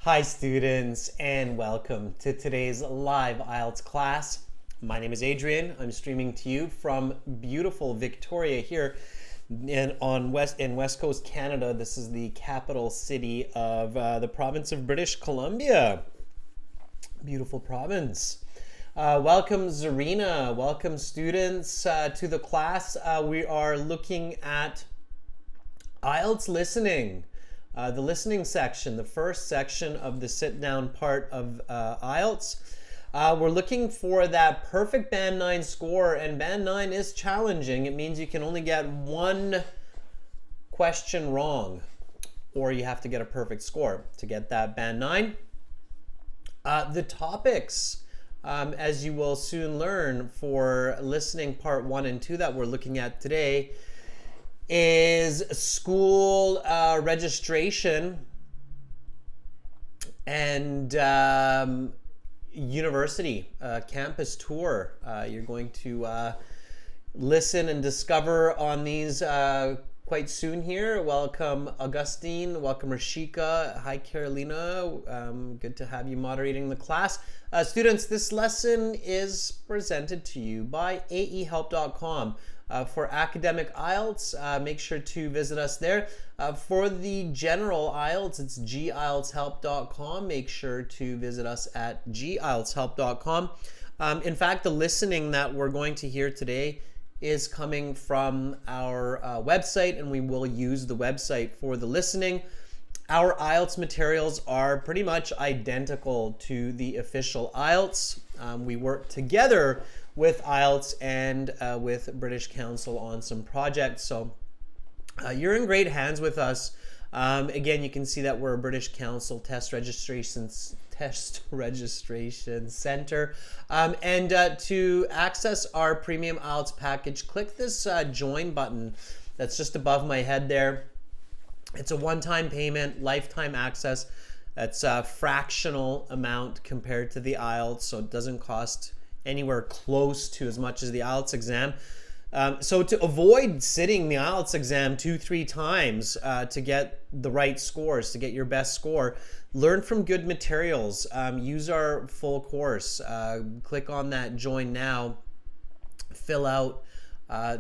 Hi students, and welcome to today's live IELTS class. My name is Adrian. I'm streaming to you from beautiful Victoria here in West Coast Canada. This is the capital city of the province of British Columbia. Beautiful province. Welcome Zarina, welcome students to the class. We are looking at IELTS listening. The listening section, the first section of the sit-down part of IELTS. We're looking for that perfect Band 9 score, and Band 9 is challenging. It means you can only get one question wrong, or you have to get a perfect score to get that Band 9. The topics, as you will soon learn for listening part 1 and 2 that we're looking at today, is school registration and university campus tour. You're going to listen and discover on these quite soon here. Welcome Augustine, welcome Rashika, hi Carolina, good to have you moderating the class. Students, this lesson is presented to you by aehelp.com. For academic IELTS, make sure to visit us there. For the general IELTS, it's gieltshelp.com. Make sure to visit us at gieltshelp.com. In fact, the listening that we're going to hear today is coming from our website, and we will use the website for the listening. Our IELTS materials are pretty much identical to the official IELTS. We work together with IELTS and with British Council on some projects. So you're in great hands with us. Again, you can see that we're a British Council test registration center. And to access our premium IELTS package, click this join button that's just above my head there. It's a one-time payment, lifetime access. That's a fractional amount compared to the IELTS, so it doesn't cost anywhere close to as much as the IELTS exam. So to avoid sitting the IELTS exam 2-3 times to get the right scores, to get your best score, learn from good materials. Use our full course. Click on that join now. Fill out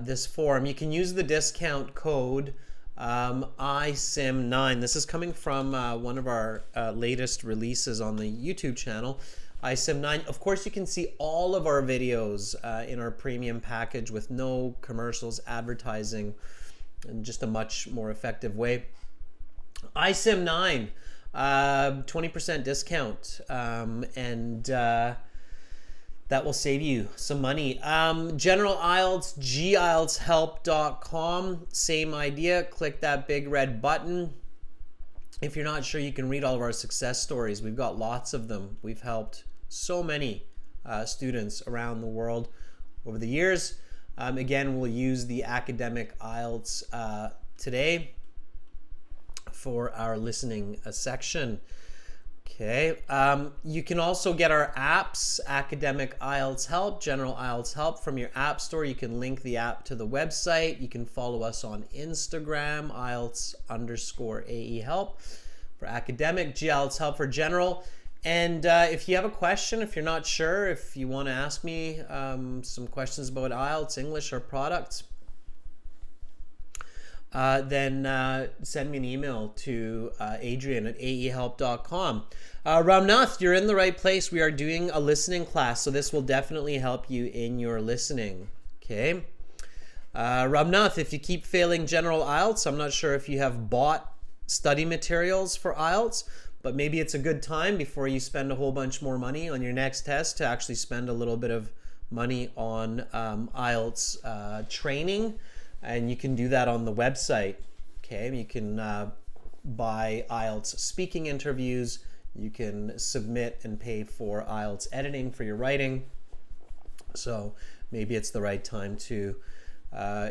this form. You can use the discount code ISIM9. This is coming from one of our latest releases on the YouTube channel. ISIM9. Of course, you can see all of our videos in our premium package with no commercials, advertising, and just a much more effective way. ISIM9, 20% discount, and that will save you some money. General IELTS, gieltshelp.com, same idea. Click that big red button. If you're not sure, you can read all of our success stories. We've got lots of them. We've helped so many students around the world over the years. Again, we'll use the academic IELTS today for our listening section. Okay, you can also get our apps, Academic IELTS Help, General IELTS Help, from your app store. You can link the app to the website. You can follow us on Instagram, IELTS_AE Help for academic, GIELTS Help for general. And if you have a question, if you're not sure, if you want to ask me some questions about IELTS, English, or products, then send me an email to adrian@aehelp.com. Ramnath, you're in the right place. We are doing a listening class, so this will definitely help you in your listening. Okay. Ramnath, if you keep failing general IELTS, I'm not sure if you have bought study materials for IELTS, but maybe it's a good time before you spend a whole bunch more money on your next test to actually spend a little bit of money on IELTS training. And you can do that on the website. Okay, you can buy IELTS speaking interviews. You can submit and pay for IELTS editing for your writing. So maybe it's the right time to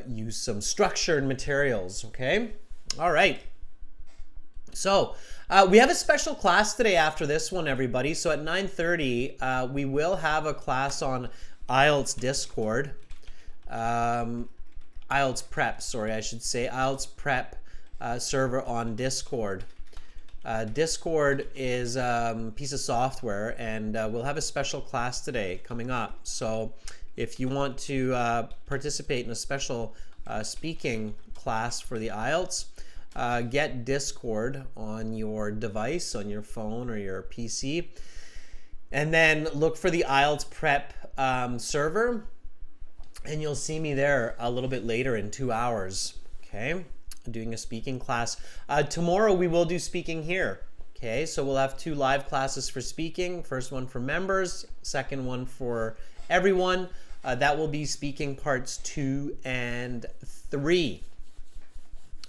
use some structured materials. Okay, all right. So we have a special class today after this one, everybody. So at 9:30, we will have a class on IELTS Discord. IELTS Prep, sorry, I should say, IELTS Prep server on Discord. Discord is a piece of software, and we'll have a special class today coming up. So if you want to participate in a special speaking class for the IELTS, get Discord on your device, on your phone or your PC, and then look for the IELTS prep server, and you'll see me there a little bit later in 2 hours. Okay, doing a speaking class. Tomorrow we will do speaking here. Okay, so we'll have 2 live classes for speaking. First one for members, second one for everyone. That will be speaking parts 2 and 3.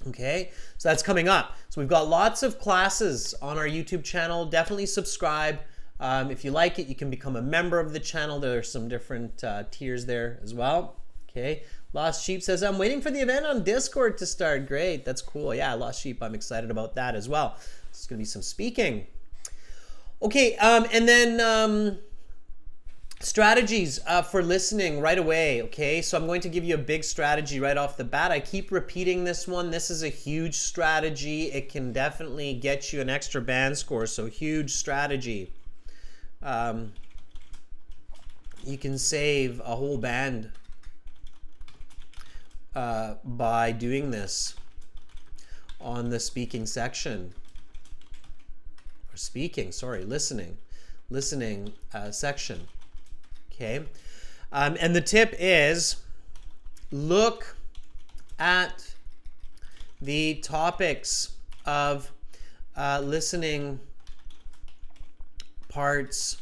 Okay, so that's coming up. So we've got lots of classes on our YouTube channel. Definitely subscribe. If you like it, you can become a member of the channel. There are some different tiers there as well. Okay, Lost Sheep says, I'm waiting for the event on Discord to start. Great, that's cool. Yeah, Lost Sheep, I'm excited about that as well. It's going to be some speaking. Okay, and then strategies for listening right away. Okay, so I'm going to give you a big strategy right off the bat. I keep repeating this one. This is a huge strategy. It can definitely get you an extra band score, so huge strategy. You can save a whole band by doing this on the speaking section, or listening section. Okay, and the tip is look at the topics of listening parts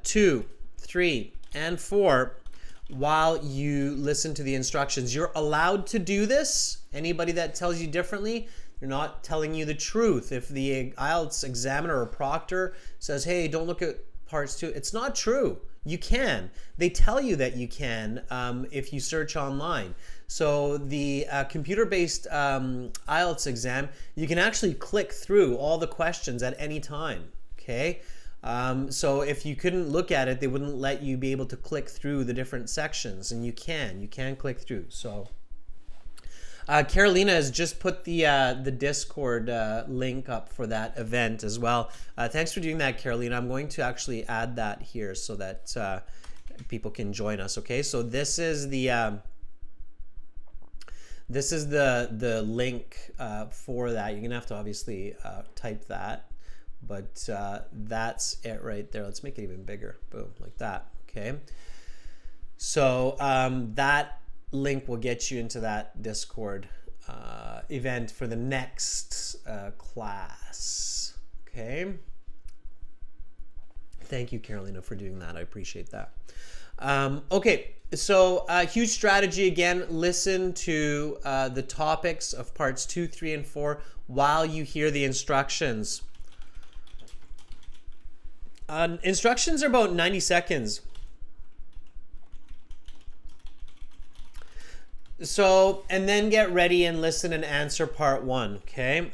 2, 3, and 4 while you listen to the instructions. You're allowed to do this. Anybody that tells you differently, they're not telling you the truth. If the IELTS examiner or proctor says, hey, don't look at parts 2, it's not true. You can. They tell you that you can if you search online. So the computer-based IELTS exam, you can actually click through all the questions at any time. Okay. So if you couldn't look at it, they wouldn't let you be able to click through the different sections, and you can click through. So Carolina has just put the Discord link up for that event as well. Thanks for doing that, Carolina. I'm going to actually add that here so that people can join us. Okay, so this is the link for that. You're gonna have to obviously type that. But that's it right there. Let's make it even bigger. Boom, like that. Okay. So that link will get you into that Discord event for the next class. Okay. Thank you, Carolina, for doing that. I appreciate that. Okay. So huge strategy again. Listen to the topics of parts 2, 3, and 4 while you hear the instructions. Instructions are about 90 seconds. So, and then get ready and listen and answer part 1, okay?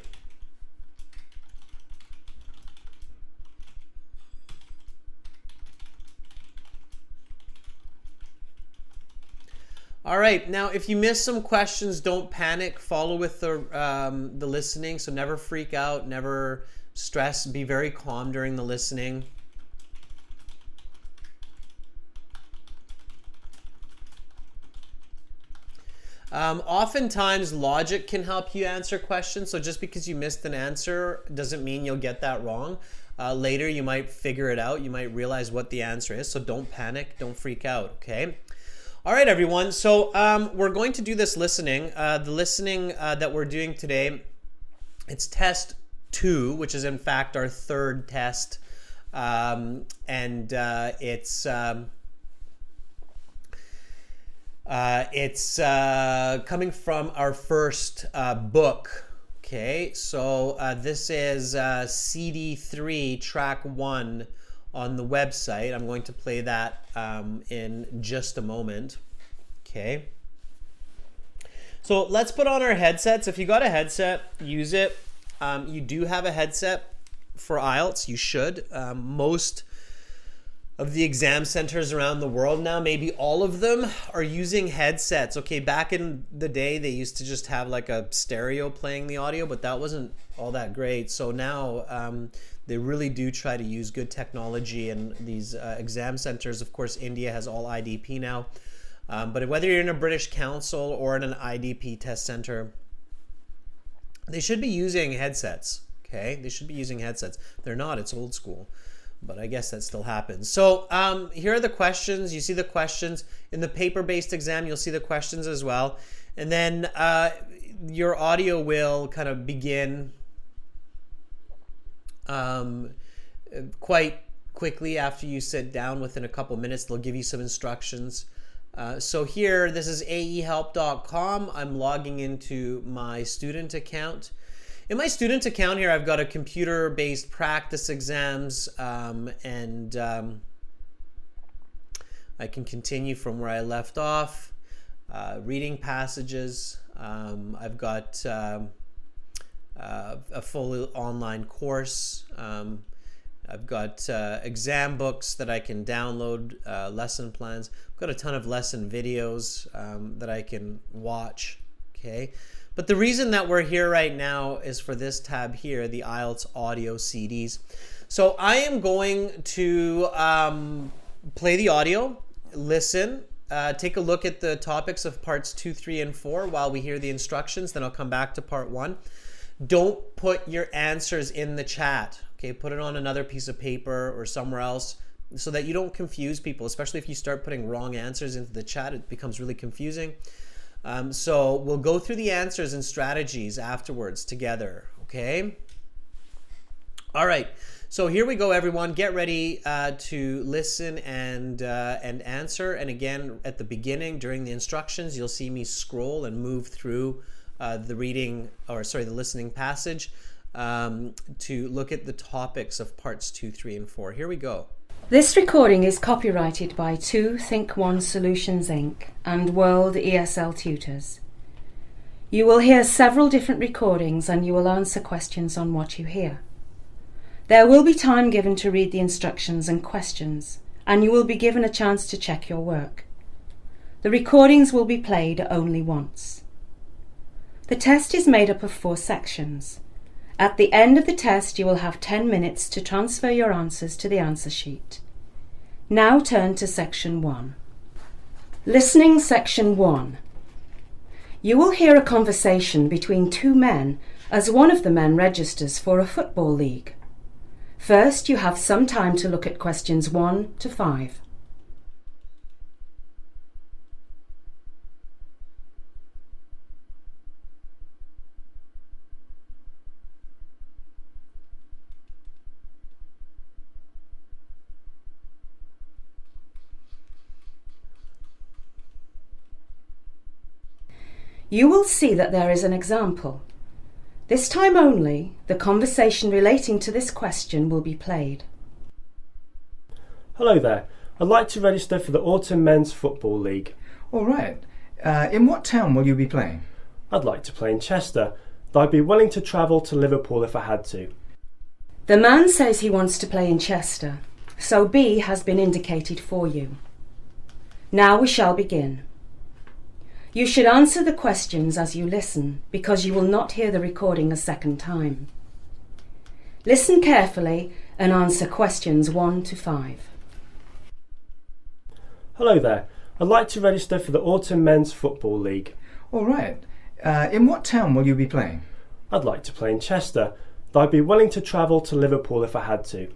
All right, now if you miss some questions, don't panic. Follow with the listening, so never freak out, never stress. Be very calm during the listening. Oftentimes logic can help you answer questions, so just because you missed an answer doesn't mean you'll get that wrong. Later you might figure it out, you might realize what the answer is, so don't panic, don't freak out, okay? All right, everyone, so we're going to do this listening. The listening that we're doing today, it's test 2, which is in fact our 3rd test, and it's coming from our first book. Okay, so this is CD3 track 1 on the website. I'm going to play that in just a moment. Okay, so let's put on our headsets. If you got a headset, use it. You do have a headset for IELTS. You should. Most of the exam centers around the world now, maybe all of them, are using headsets. Okay, back in the day, they used to just have like a stereo playing the audio, but that wasn't all that great. So now they really do try to use good technology, and these exam centers, of course, India has all IDP now. But whether you're in a British Council or in an IDP test center, they should be using headsets, okay? They should be using headsets. They're not, it's old school, but I guess that still happens. So here are the questions. You see the questions. In the paper-based exam, you'll see the questions as well. And then your audio will kind of begin quite quickly after you sit down. Within a couple minutes, they'll give you some instructions. So here, this is aehelp.com. I'm logging into my student account. In my student account here, I've got a computer-based practice exams, and I can continue from where I left off. Reading passages. I've got a full online course. I've got exam books that I can download, lesson plans. I've got a ton of lesson videos that I can watch, okay? But the reason that we're here right now is for this tab here, the IELTS audio CDs. So I am going to play the audio, listen, take a look at the topics of parts 2, 3, and 4 while we hear the instructions. Then I'll come back to part 1. Don't put your answers in the chat. Okay, put it on another piece of paper or somewhere else so that you don't confuse people, especially if you start putting wrong answers into the chat. It becomes really confusing. So we'll go through the answers and strategies afterwards together, okay? All right, so here we go, everyone. Get ready to listen and answer. And again, at the beginning, during the instructions, you'll see me scroll and move through the listening passage to look at the topics of parts 2, 3, and 4. Here we go. This recording is copyrighted by 2 Think One Solutions Inc. and World ESL Tutors. You will hear several different recordings and you will answer questions on what you hear. There will be time given to read the instructions and questions, and you will be given a chance to check your work. The recordings will be played only once. The test is made up of 4 sections. At the end of the test, you will have 10 minutes to transfer your answers to the answer sheet. Now turn to section 1. Listening section 1. You will hear a conversation between 2 men as one of the men registers for a football league. First, you have some time to look at questions 1 to 5. You will see that there is an example. This time only, the conversation relating to this question will be played. Hello there. I'd like to register for the Autumn Men's Football League. All right. In what town will you be playing? I'd like to play in Chester, but I'd be willing to travel to Liverpool if I had to. The man says he wants to play in Chester, so B has been indicated for you. Now we shall begin. You should answer the questions as you listen, because you will not hear the recording a second time. Listen carefully and answer questions 1 to 5. Hello there. I'd like to register for the Autumn Men's Football League. All right. In what town will you be playing? I'd like to play in Chester, but I'd be willing to travel to Liverpool if I had to.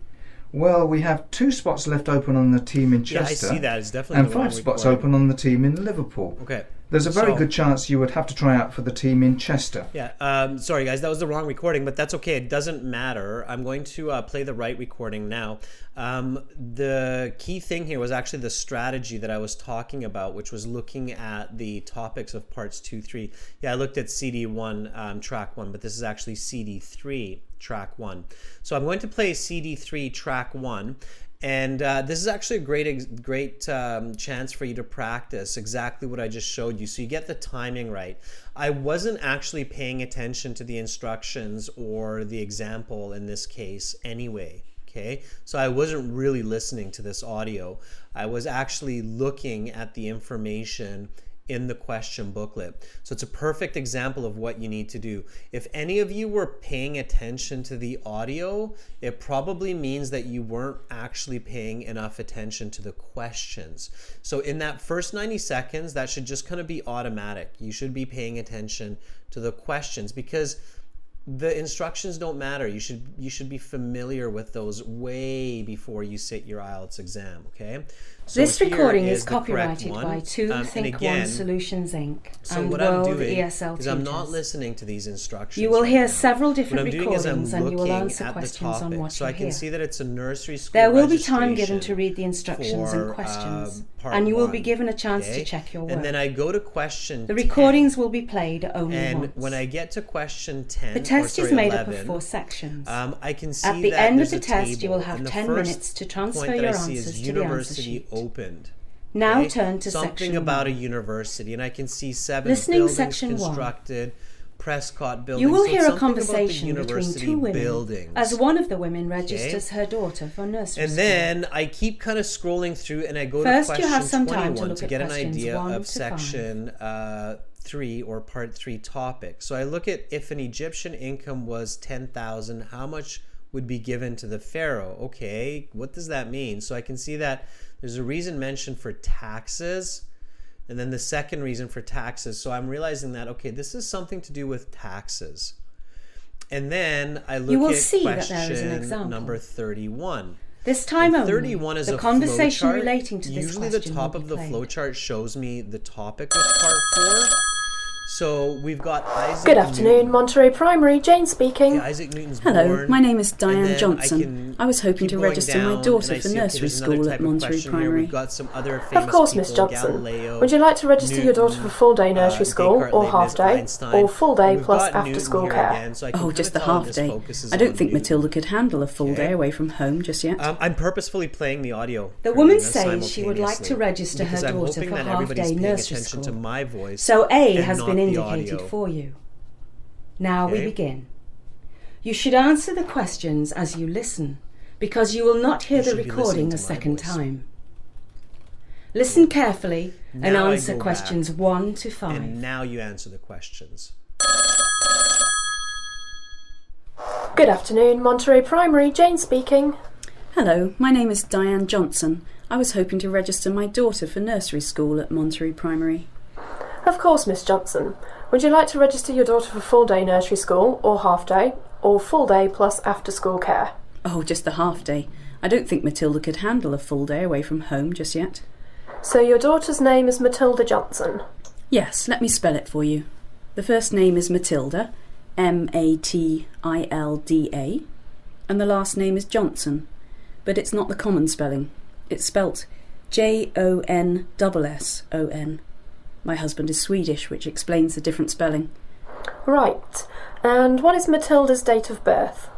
Well, we have 2 spots left open on the team in Chester. Yeah, I see that. It's definitely and 5 spots open on the team in Liverpool. Okay. There's a very good chance you would have to try out for the team in Chester. Yeah, sorry guys, that was the wrong recording, but that's okay. It doesn't matter. I'm going to play the right recording now. The key thing here was actually the strategy that I was talking about, which was looking at the topics of parts 2, 3. Yeah, I looked at CD1, track 1, but this is actually CD3, track 1. So I'm going to play CD3, track 1. And this is actually a great chance for you to practice exactly what I just showed you, so you get the timing right. I wasn't actually paying attention to the instructions or the example in this case anyway, Okay, so I wasn't really listening to this audio. I was actually looking at the information in the question booklet. So it's a perfect example of what you need to do. If any of you were paying attention to the audio, it probably means that you weren't actually paying enough attention to the questions. So in that first 90 seconds, that should just kind of be automatic. You should be paying attention to the questions because the instructions don't matter. You should be familiar with those way before you sit your IELTS exam, okay? So this recording is the correct copyrighted one. by Think again, One Solutions Inc. so and what World I'm doing ESL is Tutors. I'm not listening to these instructions. You will right hear now. several different What I'm doing is I'm recordings and you will looking answer at the questions on topic. what So you I can hear. see that it's a nursery school There will be time given registration to read the instructions for, and questions, part and you will be one, given a chance okay? to check your work. And then I go to question The 10. recordings will be played only And once. when I get to question 10, The test or, is sorry, made 11, up of 4 sections. I can see At the that end of there's the a test, you table, will have and the 10 first minutes to transfer point that your I see answers is to the answer university sheet. opened. Now Okay? turn to Something section about 1. a university, and I can see 7 Listening buildings section 1. constructed, Prescott building. You will So hear a something about the conversation between university 2 women buildings. as one of the women registers her daughter for nursery And school. then I keep kind of scrolling through, and I go First, to you question have some time to 21 look to at get an questions idea 1 of to 5. section 3 or part 3 topic. So I look at if an Egyptian income was 10,000, how much would be given to the pharaoh? Okay, what does that mean? So I can see that there's a reason mentioned for taxes, and then the second reason for taxes. So I'm realizing that, okay, this is something to do with taxes. And then I look You will at see that there is an question example. number 31. This time And only, 31 is the a conversation flowchart. relating to this Usually question the top will of be the played. flowchart shows me the topic of part 4. So we've got Isaac Good afternoon, Newton. Monterey Primary, Jane speaking. Yeah, Isaac Newton's Hello, born, my name is and Diane then Johnson. I was hoping keep to going register down, my daughter and I for see, okay, nursery there's another school type at of Monterey question here. Primary. We've got some other famous Of course, people, Miss Johnson. Galileo, Would you like to register your daughter for full-day nursery school, Descartes, or Leibniz, half-day, Einstein. or full-day We've plus got Newton after-school here care? again, so I can Oh, kinda just the tell half this day. focuses I don't on think Newton. Matilda could handle a full Okay. day away from home just yet. I'm purposefully playing the audio. The for woman you says she would like to simultaneously, register her because I'm daughter hoping for that everybody's half-day paying nursery attention to school. my voice. So A and has not been the indicated audio. for you. Now we Okay. begin. You should answer the questions as you listen, because you will not hear You the should be listening recording to a my second voice. time. Listen carefully and Now I answer go questions back, 1 to 5. And now you answer the questions. Good afternoon, Monterey Primary, Jane speaking. Hello, my name is Diane Johnson. I was hoping to register my daughter for nursery school at Monterey Primary. Of course, Miss Johnson. Would you like to register your daughter for full-day nursery school, or half-day, or full-day plus after-school care? Oh, just the half day. I don't think Matilda could handle a full day away from home just yet. So your daughter's name is Matilda Johnson. Yes, let me spell it for you. The first name is Matilda, Matilda, and the last name is Johnson, but it's not the common spelling. It's spelt Jonson. My husband is Swedish, which explains the different spelling. Right. And what is Matilda's date of birth?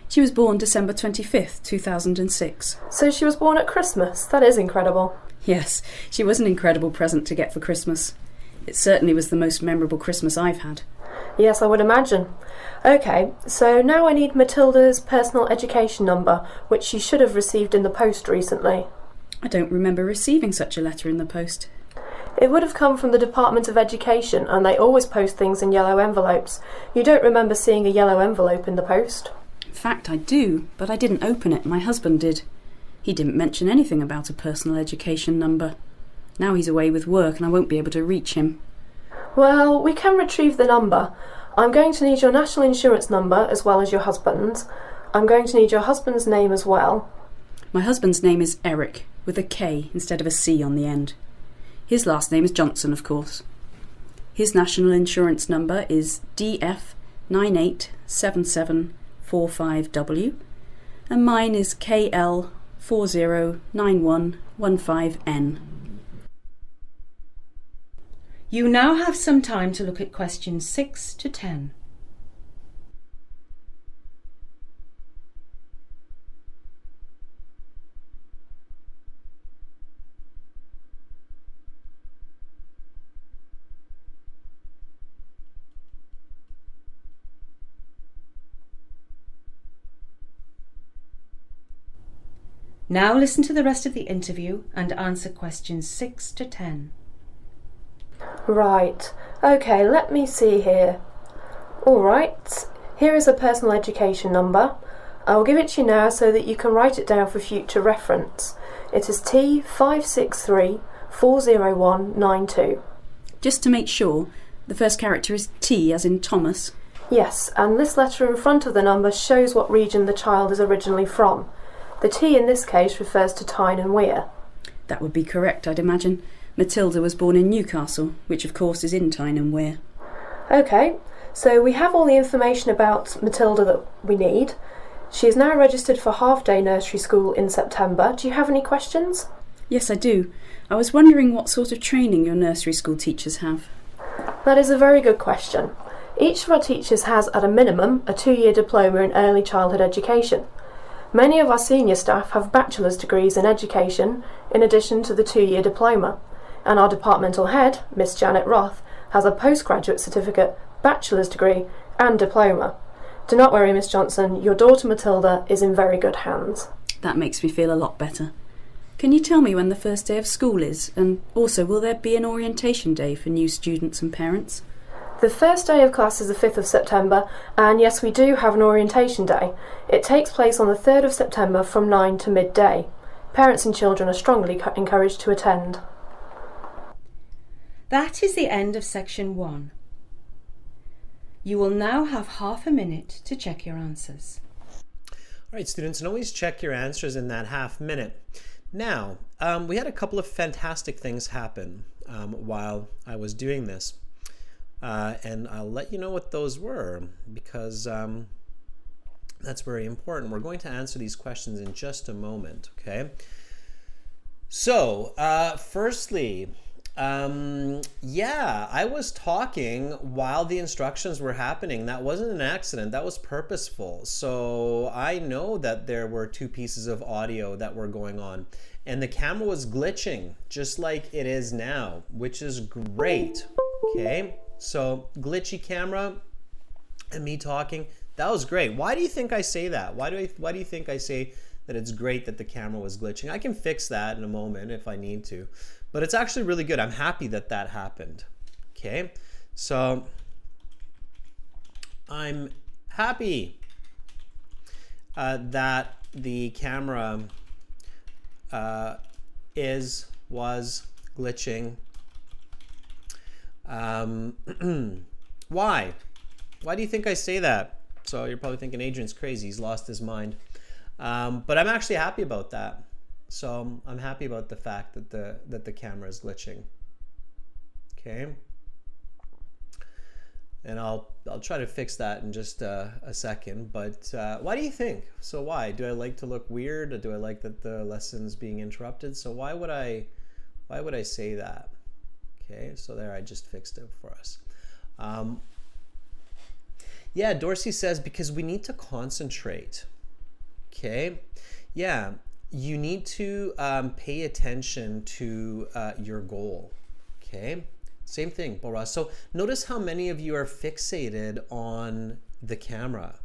She was born December 25th, 2006. So she was born at Christmas. That is incredible. Yes, she was an incredible present to get for Christmas. It certainly was the most memorable Christmas I've had. Yes, I would imagine. Okay, so now I need Matilda's personal education number, which she should have received in the post recently. I don't remember receiving such a letter in the post. It would have come from the Department of Education, and they always post things in yellow envelopes. You don't remember seeing a yellow envelope in the post? In fact, I do, but I didn't open it. My husband did. He didn't mention anything about a personal education number. Now he's away with work and I won't be able to reach him. Well, we can retrieve the number. I'm going to need your national insurance number as well as your husband's. I'm going to need your husband's name as well. My husband's name is Eric, with a K instead of a C on the end. His last name is Johnson, of course. His national insurance number is DF987745W, and mine is KL409115N. You now have some time to look at questions 6 to 10. Now listen to the rest of the interview and answer questions 6 to 10. Right, okay, let me see here. Alright, here is a personal education number. I will give it to you now so that you can write it down for future reference. It is T563-40192. Just to make sure, the first character is T as in Thomas. Yes, and this letter in front of the number shows what region the child is originally from. The T in this case refers to Tyne and Wear. That would be correct, I'd imagine. Matilda was born in Newcastle, which of course is in Tyne and Wear. Okay, so we have all the information about Matilda that we need. She is now registered for half-day nursery school in September. Do you have any questions? Yes, I do. I was wondering what sort of training your nursery school teachers have. That is a very good question. Each of our teachers has, at a minimum, a 2-year diploma in early childhood education. Many of our senior staff have bachelor's degrees in education in addition to the 2-year diploma, and our departmental head, Miss Janet Roth, has a postgraduate certificate, bachelor's degree and diploma. Do not worry, Miss Johnson, your daughter Matilda is in very good hands. That makes me feel a lot better. Can you tell me when the first day of school is, and also will there be an orientation day for new students and parents? The first day of class is the 5th of September, and yes, we do have an orientation day. It takes place on the 3rd of September from 9 to midday. Parents and children are strongly encouraged to attend. That is the end of section 1. You will now have half a minute to check your answers. All right, students, and always check your answers in that half minute. Now, we had a couple of fantastic things happen while I was doing this. And I'll let you know what those were because that's very important. We're going to answer these questions in just a moment, okay? So, firstly, yeah, I was talking while the instructions were happening. That wasn't an accident. That was purposeful. So I know that there were 2 pieces of audio that were going on. And the camera was glitching, just like it is now, which is great, okay? So glitchy camera and me talking, that was great. Why do you think I say that? Why do you think I say that it's great that the camera was glitching? I can fix that in a moment if I need to, but it's actually really good. I'm happy that that happened. Okay, so I'm happy that the camera was glitching. Why? Why do you think I say that? So you're probably thinking Adrian's crazy. He's lost his mind. But I'm actually happy about that. So I'm happy about the fact that the camera is glitching. Okay. And I'll try to fix that in just a second. But why do you think? So why? Do I like to look weird? Or do I like that the lesson's being interrupted? So why would I say that? Okay, so there I just fixed it for us. Yeah, Dorsey says because we need to concentrate. Okay, yeah, you need to pay attention to your goal. Okay, same thing, Boras. So notice how many of you are fixated on the camera.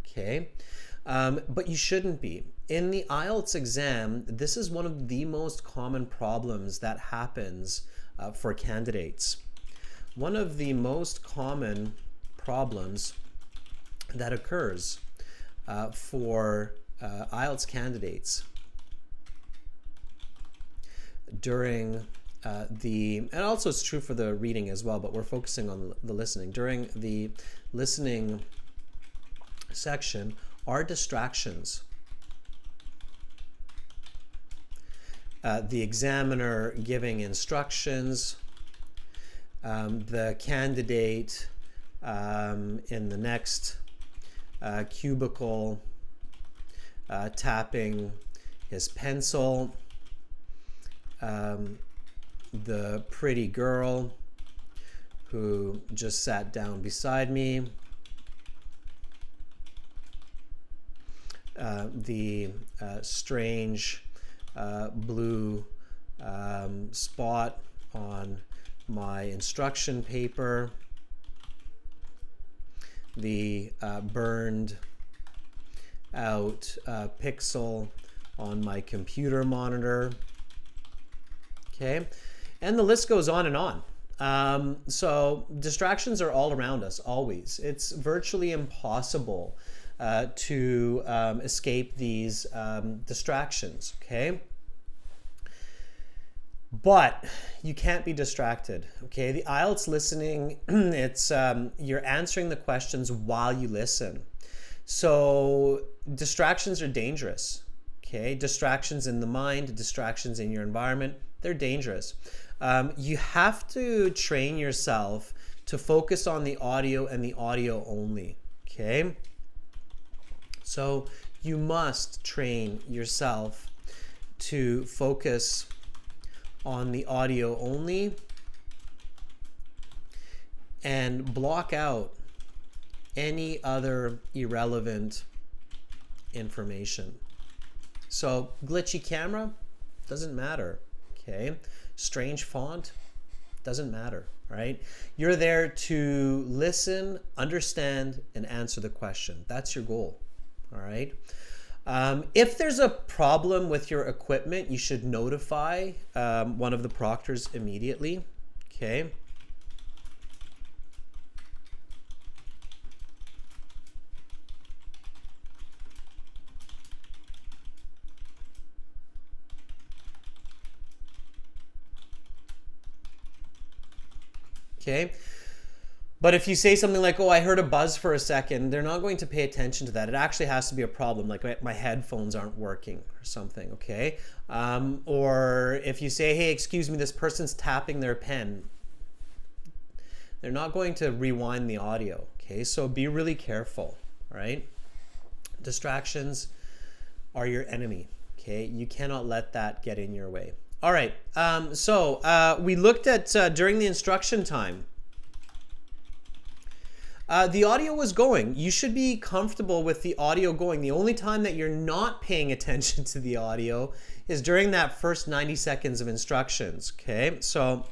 Okay, but you shouldn't be. In the IELTS exam, this is one of the most common problems that happens for candidates. One of the most common problems that occurs for IELTS candidates during and also it's true for the reading as well, but we're focusing on the listening. During the listening section are distractions. The examiner giving instructions, the candidate in the next cubicle tapping his pencil, the pretty girl who just sat down beside me, the strange blue spot on my instruction paper, the burned out pixel on my computer monitor. Okay, and the list goes on and on. So distractions are all around us, always. It's virtually impossible to escape these distractions, okay? But you can't be distracted, okay? The IELTS listening, it's you're answering the questions while you listen. So distractions are dangerous, okay? Distractions in the mind, distractions in your environment, they're dangerous. You have to train yourself to focus on the audio and the audio only, okay? So you must train yourself to focus on the audio only and block out any other irrelevant information. So glitchy camera doesn't matter, okay? Strange font doesn't matter, right? You're there to listen, understand, and answer the question. That's your goal, all right? If there's a problem with your equipment, you should notify one of the proctors immediately, okay? Okay? But if you say something like, oh, I heard a buzz for a second, they're not going to pay attention to that. It actually has to be a problem, like my headphones aren't working or something, okay? Or if you say, hey, excuse me, this person's tapping their pen, they're not going to rewind the audio, okay? So be really careful, all right? Distractions are your enemy, okay? You cannot let that get in your way. All right, so we looked at during the instruction time, the audio was going. You should be comfortable with the audio going. The only time that you're not paying attention to the audio is during that first 90 seconds of instructions, okay? So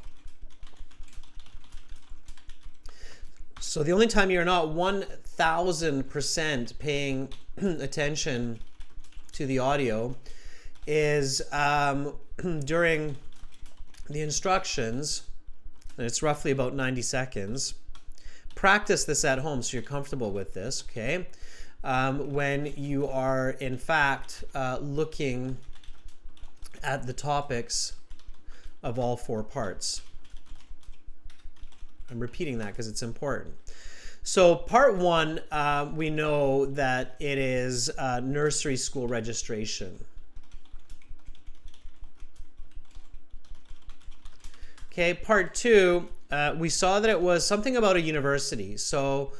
the only time you're not 1000% paying attention to the audio is during the instructions, and it's roughly about 90 seconds. Practice this at home so you're comfortable with this, okay? When you are, in fact, looking at the topics of all 4 parts. I'm repeating that because it's important. So part 1, we know that it is nursery school registration. Okay, part 2, we saw that it was something about a university. So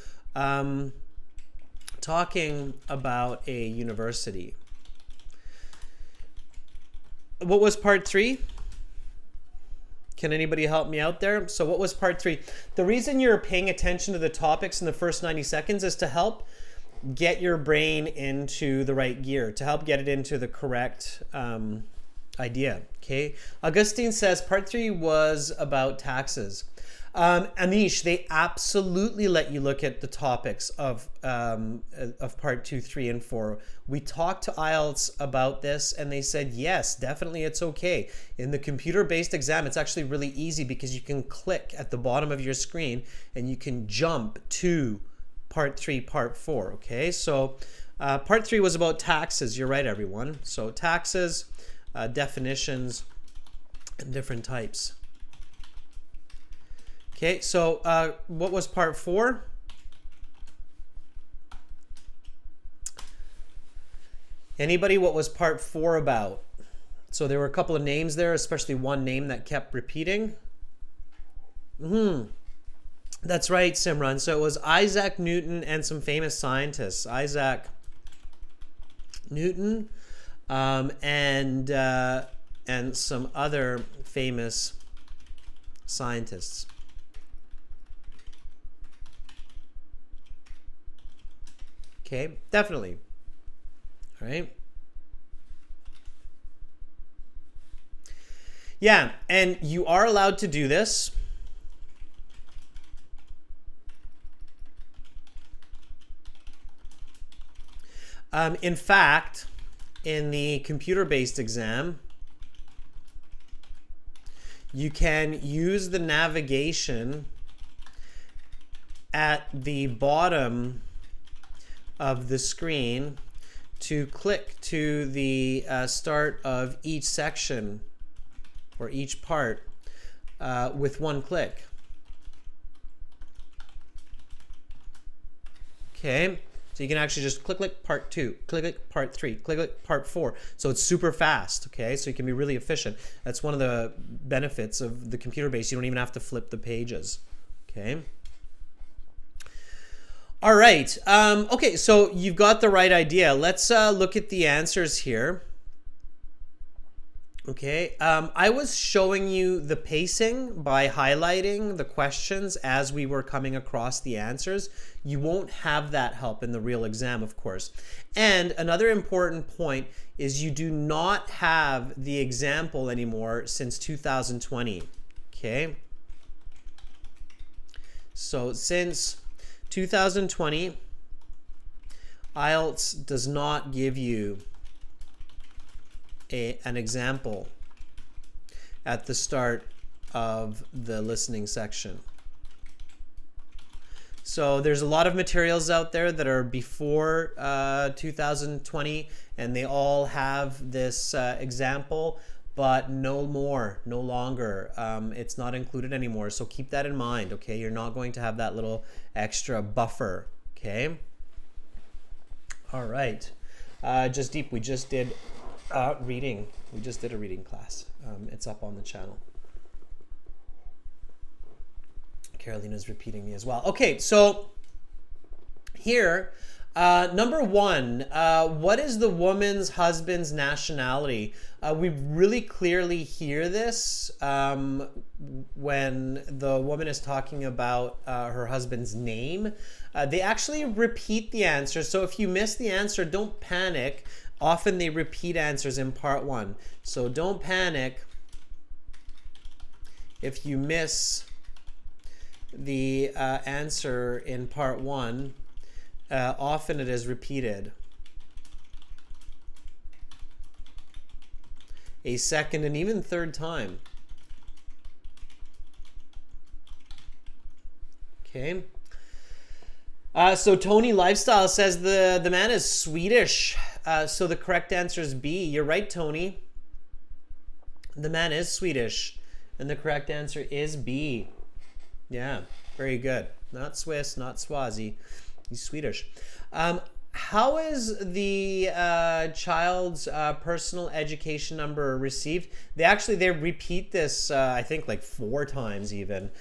talking about a university. What was part 3? Can anybody help me out there? So what was part 3? The reason you're paying attention to the topics in the first 90 seconds is to help get your brain into the right gear, to help get it into the correct idea, okay? Augustine says part 3 was about taxes. Anish, they absolutely let you look at the topics of part 2, 3, and 4. We talked to IELTS about this and they said, yes, definitely it's okay. In the computer-based exam, it's actually really easy because you can click at the bottom of your screen and you can jump to part 3, part 4, okay? So part 3 was about taxes. You're right, everyone. So taxes, definitions, and different types. Okay, so what was part 4? Anybody, what was part 4 about? So there were a couple of names there, especially one name that kept repeating. That's right, Simran. So it was Isaac Newton and some famous scientists. Isaac Newton and some other famous scientists. Okay, definitely. All right. Yeah, and you are allowed to do this. In fact, in the computer-based exam, you can use the navigation at the bottom of the screen to click to the start of each section or each part with one click. Okay, so you can actually just click part 2, click part 3, click part 4. So it's super fast, okay? So you can be really efficient. That's one of the benefits of the computer base. You don't even have to flip the pages, okay? All right, okay, so you've got the right idea. Let's look at the answers here. Okay, I was showing you the pacing by highlighting the questions as we were coming across the answers. You won't have that help in the real exam, of course. And another important point is you do not have the example anymore since 2020, okay? So since 2020, IELTS does not give you an example at the start of the listening section. So there's a lot of materials out there that are before 2020, and they all have this example, but no longer. It's not included anymore. So keep that in mind, okay? You're not going to have that little extra buffer, okay? All right. Just deep, we just did reading. We just did a reading class. It's up on the channel. Carolina's repeating me as well. Okay, so here, number 1, what is the woman's husband's nationality? We really clearly hear this when the woman is talking about her husband's name. They actually repeat the answer. So if you miss the answer, don't panic. Often they repeat answers in part 1. So don't panic if you miss the answer in part 1. Often it is repeated a second and even third time. Okay. So Tony Lifestyle says the man is Swedish. So the correct answer is B. You're right, Tony. The man is Swedish. And the correct answer is B. Yeah, very good. Not Swiss, not Swazi. He's Swedish. How is the child's personal education number received? They repeat this, I think, like 4 times even.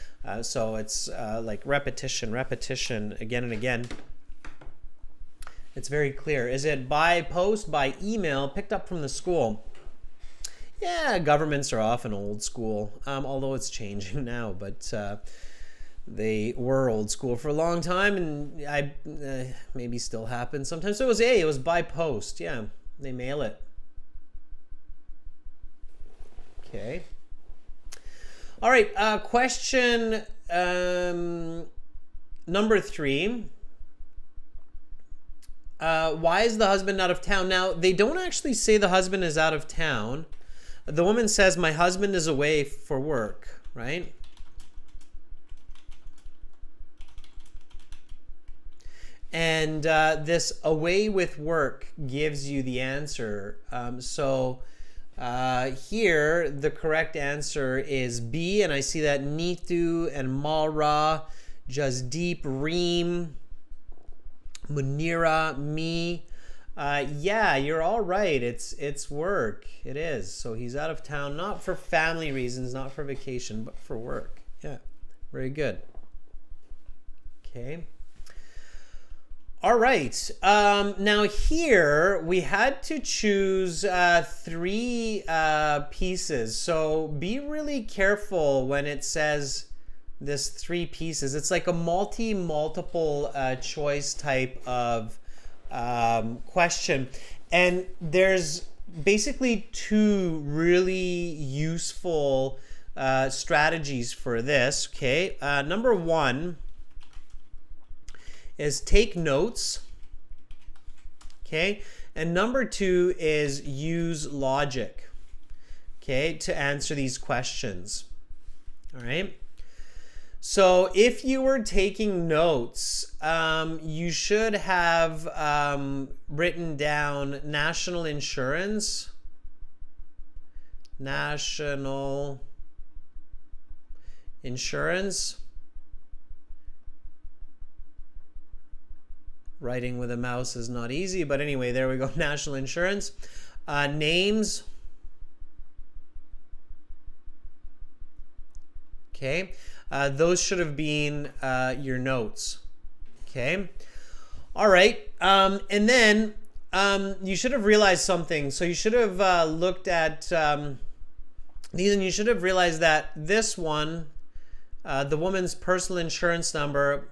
So it's like repetition again and again. It's very clear. Is it by post, by email, picked up from the school? Yeah, governments are often old school, although it's changing now, but they were old school for a long time, and maybe still happens sometimes. So it was by post. Yeah, they mail it. Okay. All right, question number 3. Why is the husband out of town? Now, they don't actually say the husband is out of town. The woman says, my husband is away for work, right? And this away with work gives you the answer. Here, the correct answer is B, and I see that Neetu and Malra, Jasdeep, Reem, Munira, me. Yeah, you're all right. It's work. It is. So he's out of town, not for family reasons, not for vacation, but for work. Yeah, very good. Okay. All right. Now here we had to choose 3 pieces. So be really careful when it says this 3 pieces. It's like a multiple choice type of question. And there's basically 2 really useful strategies for this. Okay. Number 1 is take notes. Okay. And number 2 is use logic, okay, to answer these questions. All right. So if you were taking notes, you should have written down national insurance, Writing with a mouse is not easy, but anyway, there we go. National insurance. Names. Okay. Those should have been your notes. Okay. All right. And then you should have realized something. So you should have looked at these, and you should have realized that this one, the woman's personal insurance number,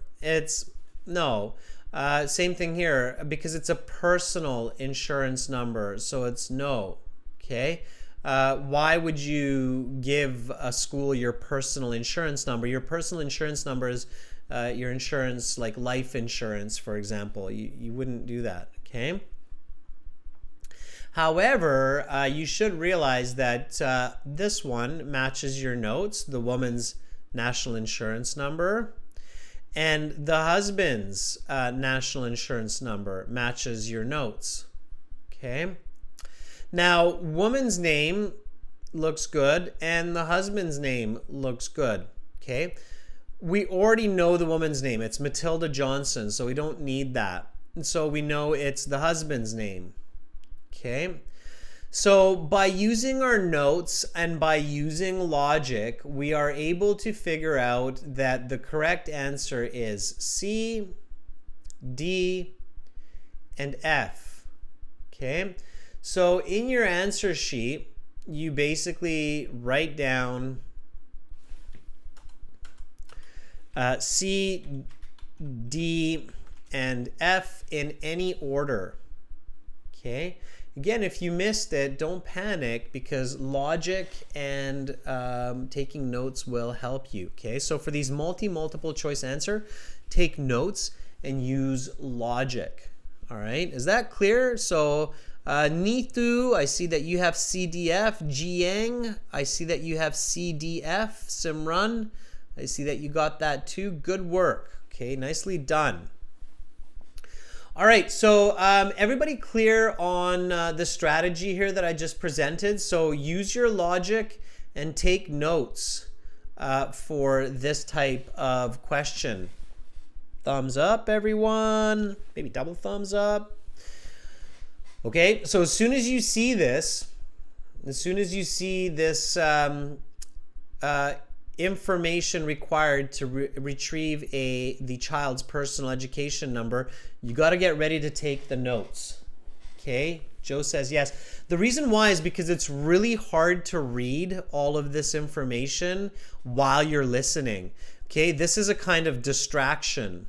same thing here, because it's a personal insurance number, so it's no. Okay. Why would you give a school your personal insurance number? Your personal insurance number is your insurance, like life insurance, for example. You wouldn't do that. Okay. However, you should realize that this one matches your notes, the woman's national insurance number. And the husband's national insurance number matches your notes. Okay. Now, woman's name looks good and the husband's name looks good. Okay. We already know the woman's name. It's Matilda Johnson, so we don't need that. And so we know it's the husband's name. Okay. So by using our notes and by using logic, we are able to figure out that the correct answer is C, D, and F. Okay. So in your answer sheet, you basically write down C, D, and F in any order. Okay. Again, if you missed it, don't panic, because logic and taking notes will help you. Okay, so for these multiple choice answer, take notes and use logic. All right, is that clear? So Neethu, I see that you have CDF. Jiang, I see that you have CDF. Simran, I see that you got that too. Good work. Okay, nicely done. All right, so everybody clear on the strategy here that I just presented? So use your logic and take notes for this type of question. Thumbs up, everyone. Maybe double thumbs up. Okay, so as soon as you see this, information required to retrieve the child's personal education number, you got to get ready to take the notes. Okay, Joe says yes. The reason why is because it's really hard to read all of this information while you're listening. Okay, this is a kind of distraction.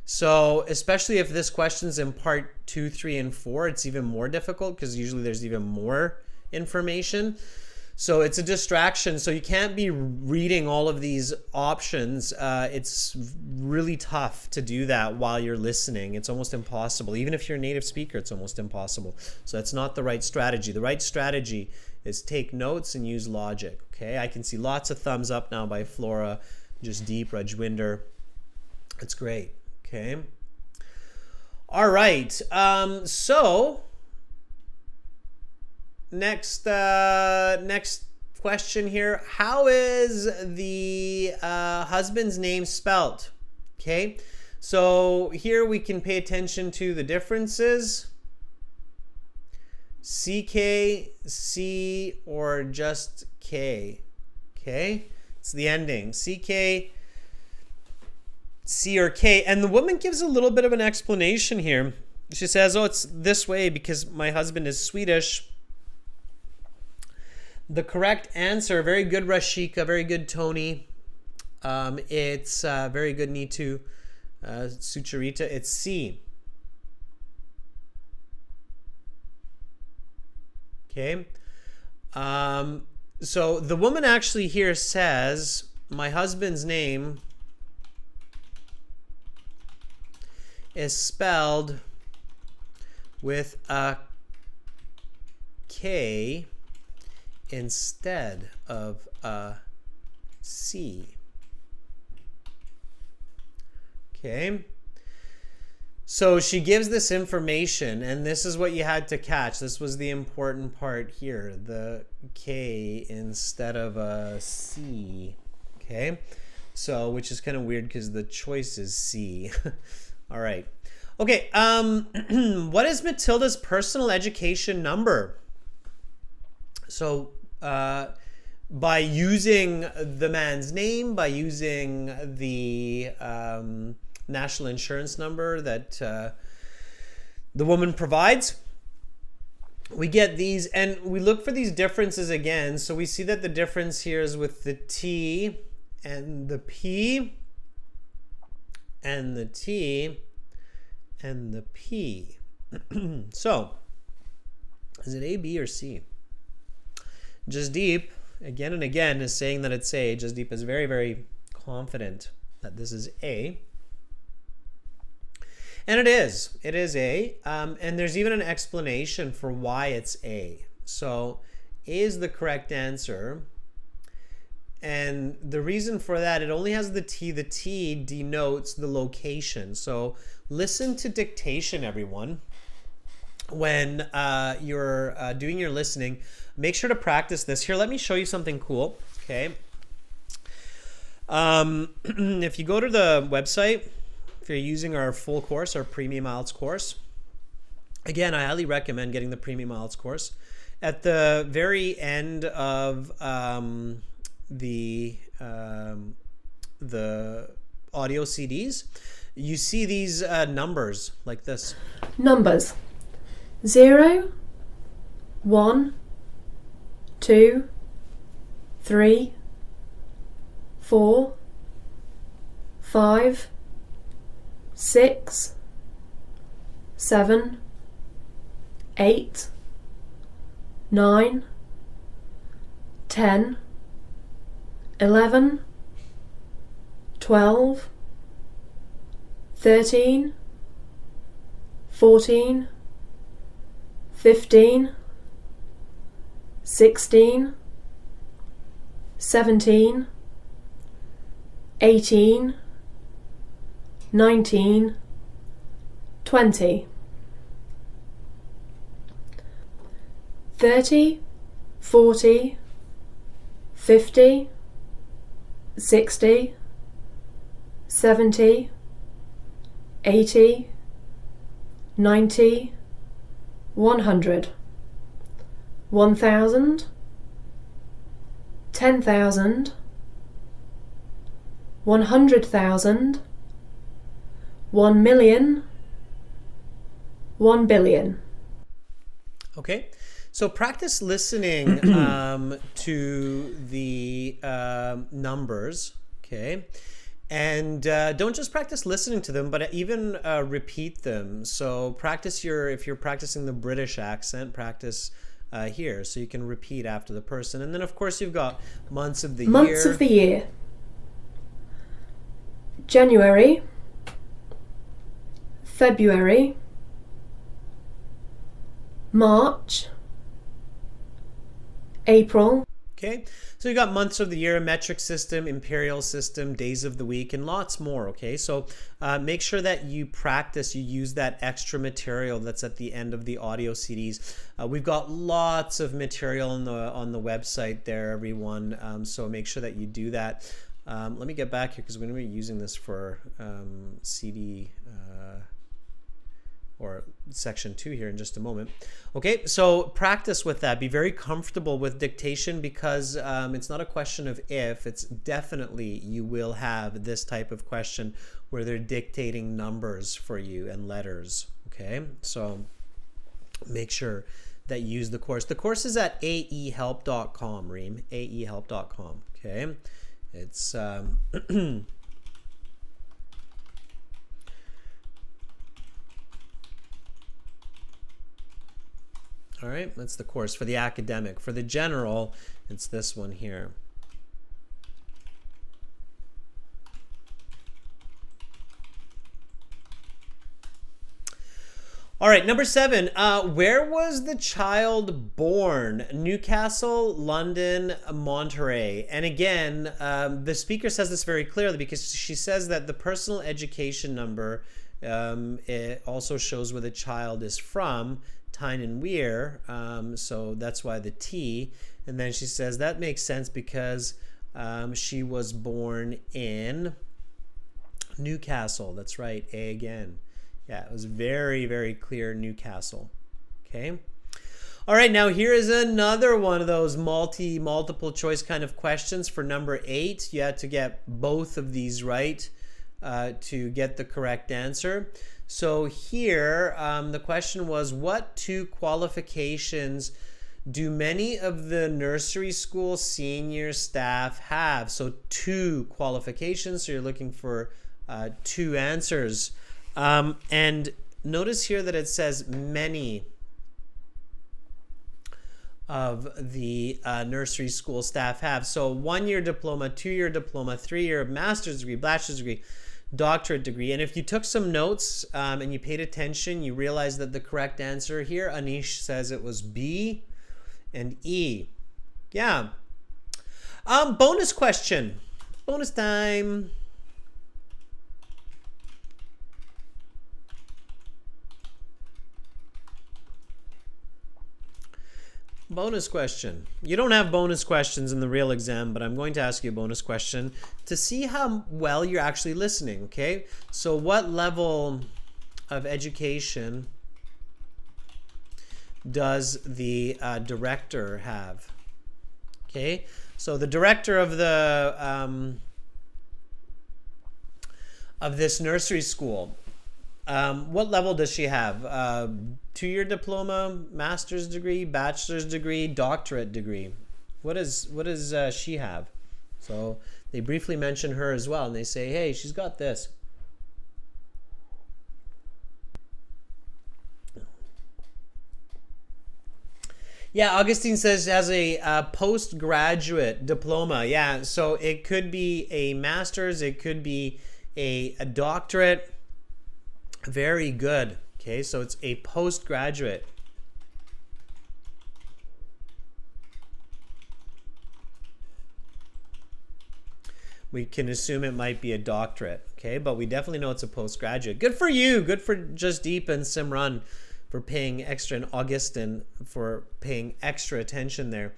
So especially if this question's in part 2, 3, and 4, it's even more difficult because usually there's even more information. So it's a distraction. So you can't be reading all of these options. It's really tough to do that while you're listening. It's almost impossible. Even if you're a native speaker, it's almost impossible. So that's not the right strategy. The right strategy is take notes and use logic. Okay, I can see lots of thumbs up now by Flora, just deep, Rajwinder. It's great. Okay. All right. So next question here. How is the husband's name spelt? Okay. So here we can pay attention to the differences. CK, C, or just K. Okay. It's the ending. CK, C, or K. And the woman gives a little bit of an explanation here. She says, oh, it's this way because my husband is Swedish. The correct answer, very good Rashika, very good Tony. It's very good Neetu, Sucharita. It's C. Okay. So the woman actually here says, my husband's name is spelled with a K instead of a C. Okay. So she gives this information, and this is what you had to catch. This was the important part here, the K instead of a C. Okay. So, which is kind of weird because the choice is C. All right. Okay. What is Matilda's personal education number? So, by using the man's name, by using the national insurance number that the woman provides, we get these, and we look for these differences again. So we see that the difference here is with the T and the P and the T and the P. So is it A, B, or C? Jasdeep again and again is saying that it's A. Jasdeep is very, very confident that this is A. And it is. It is A. And there's even an explanation for why it's A. So A is the correct answer. And the reason for that, it only has the T. The T denotes the location. So listen to dictation, everyone. When you're doing your listening, make sure to practice this. Here, let me show you something cool. Okay. If you go to the website, if you're using our full course, our Premium IELTS course, again, I highly recommend getting the Premium IELTS course. At the very end of the audio CDs, you see these numbers like this. Numbers 0, 1, 2, 3, 4, 5, 6, 7, 8, 9, 10, 11, 12, 13, 14, 15, 16, 17, 18, 19, 20, 30, 40, 50, 60, 70, 80, 90, 100, 1,000, 10,000, 100,000, 1 million, 1 billion. Okay, so practice listening to the numbers, okay? And don't just practice listening to them, but even repeat them. So practice if you're practicing the British accent, practice here so you can repeat after the person. And then of course you've got months of the year. Months of the year. January, February, March, April. Okay, so you got months of the year, metric system, imperial system, days of the week, and lots more. Okay, so make sure that you practice, you use that extra material that's at the end of the audio CDs. We've got lots of material on the website there, everyone. So make sure that you do that. Let me get back here because we're going to be using this for CD or section 2 here in just a moment. Okay, so practice with that. Be very comfortable with dictation because it's not a question of if, it's definitely you will have this type of question where they're dictating numbers for you and letters. Okay, so make sure that you use the course. The course is at aehelp.com, Reem, aehelp.com. Okay, it's all right, that's the course for the academic. For the general, it's this one here. All right, number 7. Where was the child born? Newcastle, London, Monterey. And again, the speaker says this very clearly because she says that the personal education number it also shows where the child is from, Tyne and Weir. So that's why the T. And then she says that makes sense because she was born in Newcastle. That's right, A again. Yeah, it was very, very clear, Newcastle. Okay. All right, now here is another one of those multiple choice kind of questions for number 8. You had to get both of these right to get the correct answer. So here, the question was, what 2 qualifications do many of the nursery school senior staff have? So 2 qualifications, so you're looking for 2 answers. And notice here that it says many of the nursery school staff have. So 1-year diploma, 2-year diploma, 3-year master's degree, bachelor's degree, doctorate degree. And if you took some notes and you paid attention, you realize that the correct answer here, Anish says it was B and E. Yeah. Bonus question. Bonus time. Bonus question. You don't have bonus questions in the real exam, but I'm going to ask you a bonus question to see how well you're actually listening, okay? So what level of education does the director have? Okay, so the director of the of this nursery school, what level does she have? 2-year diploma, master's degree, bachelor's degree, doctorate degree. What does she have? So they briefly mention her as well, and they say, hey, she's got this. Yeah, Augustine says she has a postgraduate diploma. Yeah, so it could be a master's, it could be a doctorate. Very good. Okay, so it's a postgraduate. We can assume it might be a doctorate, okay? But we definitely know it's a postgraduate. Good for you. Good for Just Deep and Simran for paying extra, and Augustin for paying extra attention there.